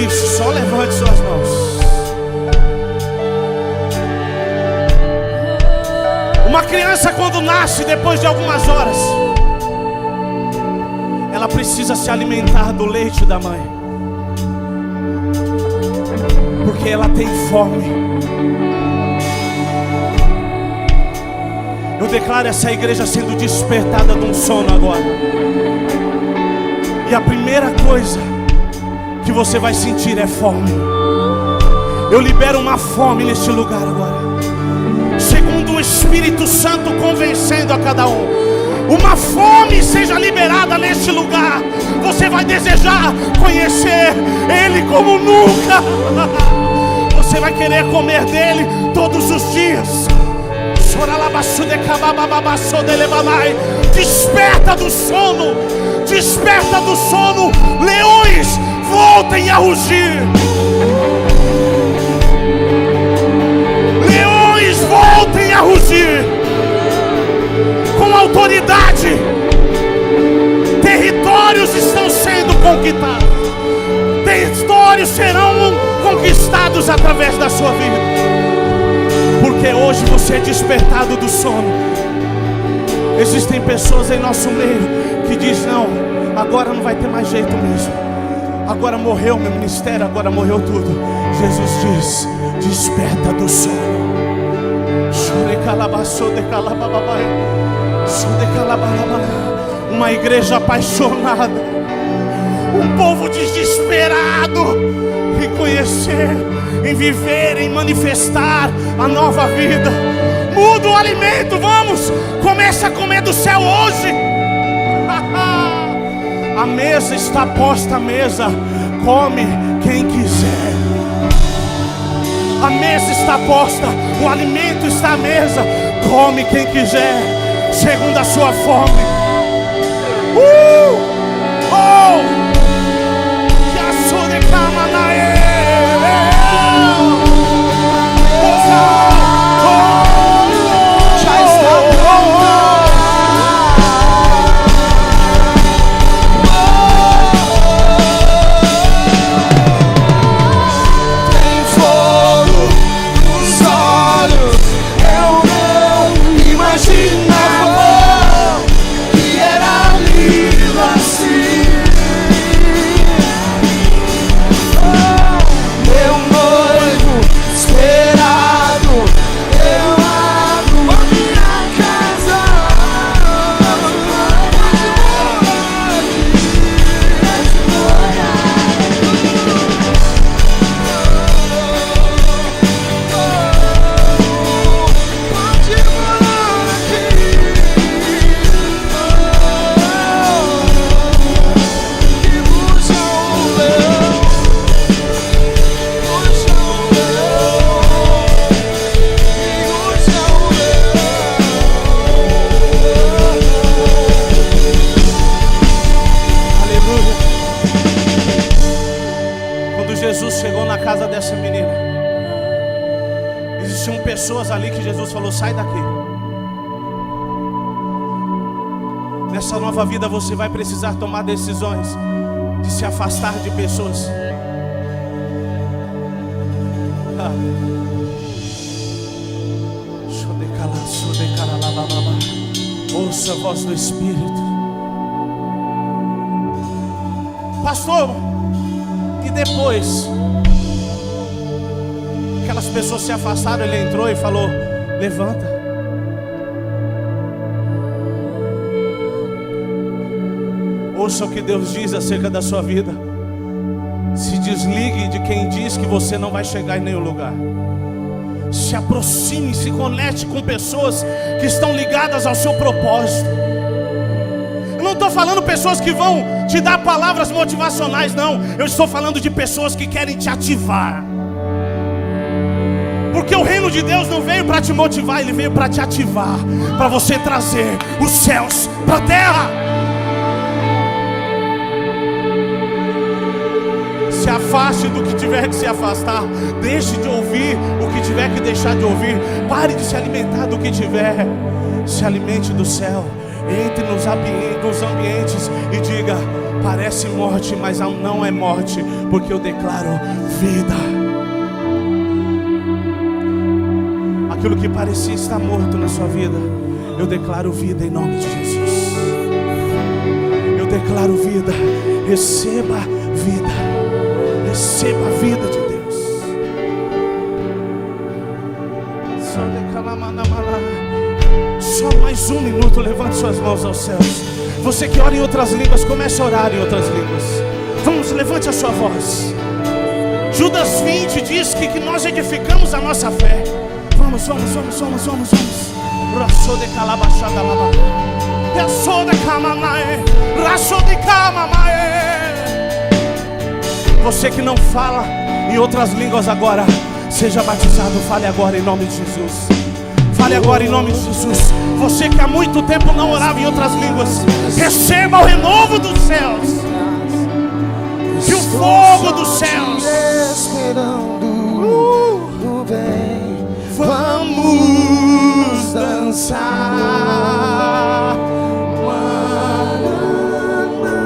Isso, só levante suas mãos. Uma criança quando nasce, depois de algumas horas, ela precisa se alimentar do leite da mãe, porque ela tem fome. Eu declaro essa igreja sendo despertada de um sono agora. E a primeira coisa que você vai sentir é fome. Eu libero uma fome neste lugar agora, segundo o Espírito Santo convencendo a cada um. Uma fome seja liberada neste lugar. Você vai desejar conhecer Ele como nunca. Você vai querer comer dele todos os dias. Desperta do sono, desperta do sono. Leões, voltem a rugir. Leões, voltem a rugir. Com autoridade, territórios estão sendo conquistados. Territórios serão conquistados através da sua vida. Porque hoje você é despertado do sono. Existem pessoas em nosso meio que dizem: não, agora não vai ter mais jeito mesmo. Agora morreu meu ministério, agora morreu tudo. Jesus diz: desperta do sono. Uma igreja apaixonada, um povo desesperado em conhecer, em viver, em manifestar a nova vida. Muda o alimento, vamos, começa a comer do céu hoje. A mesa está posta, a mesa, come quem quiser. A mesa está posta, o alimento está à mesa, come quem quiser, segundo a sua fome. Pessoas ali que Jesus falou: sai daqui. Nessa nova vida você vai precisar tomar decisões de se afastar de pessoas. Ouça a voz do Espírito. Pastor, e depois aquelas pessoas se afastaram, ele entrou e falou: levanta. Ouça o que Deus diz acerca da sua vida. Se desligue de quem diz que você não vai chegar em nenhum lugar. Se aproxime, se conecte com pessoas que estão ligadas ao seu propósito. Eu não estou falando pessoas que vão te dar palavras motivacionais, não. Eu estou falando de pessoas que querem te ativar. Porque o reino de Deus não veio para te motivar, ele veio para te ativar, para você trazer os céus para a terra. Se afaste do que tiver que se afastar. Deixe de ouvir o que tiver que deixar de ouvir. Pare de se alimentar do que tiver. Se alimente do céu. Entre nos ambientes e diga: Parece morte, mas não é morte, porque eu declaro vida. Aquilo que parecia estar morto na sua vida, eu declaro vida em nome de Jesus. Eu declaro vida. Receba vida. Receba a vida de Deus. Só mais um minuto, levante suas mãos aos céus. Você que ora em outras línguas, comece a orar em outras línguas. Vamos, levante a sua voz. Judas 20 diz que nós edificamos a nossa fé. Vamos. Raçou de calabachada lava. Raçou de camanae. Raçou de camamae. Você que não fala em outras línguas agora, seja batizado, fale agora em nome de Jesus. Fale agora em nome de Jesus. Você que há muito tempo não orava em outras línguas, receba o renovo dos céus e o fogo dos céus. Esperando bem, vamos dançar.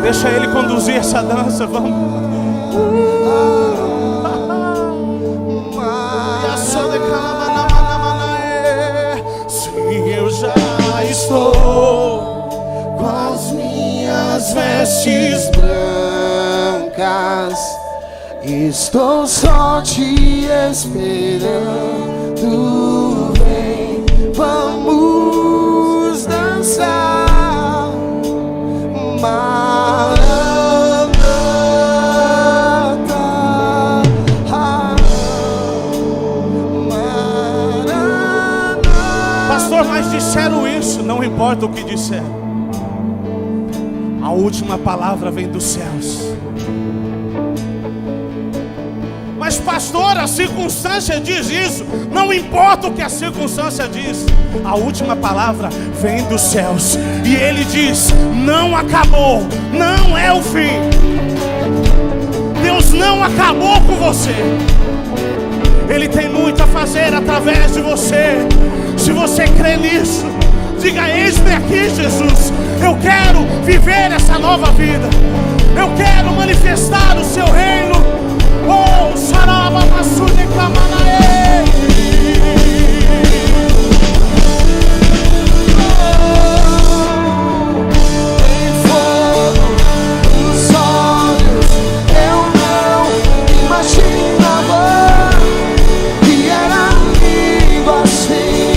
Deixa Ele conduzir essa dança, vamos. Estou com as minhas vestes brancas, estou só te esperando. Vem, vamos dançar. Pastor, mas disseram isso. Não importa o que disseram, a última palavra vem dos céus. Mas pastor, a circunstância diz isso. Não importa o que a circunstância diz, a última palavra vem dos céus. E Ele diz: não acabou, não é o fim. Deus não acabou com você. Ele tem muito a fazer através de você. Se você crê nisso, diga: eis-me aqui, Jesus. Eu quero viver essa nova vida. Eu quero manifestar o seu reino. Oh, Saraba Massude Kamanae. Tem fogo nos olhos. Eu não imaginava que era amigo assim.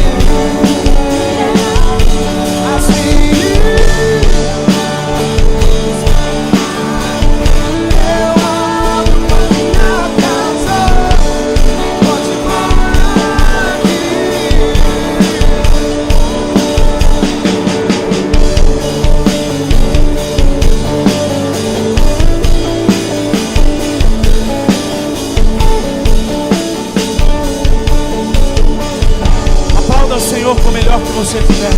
Aplauda o Senhor com o melhor que você tiver.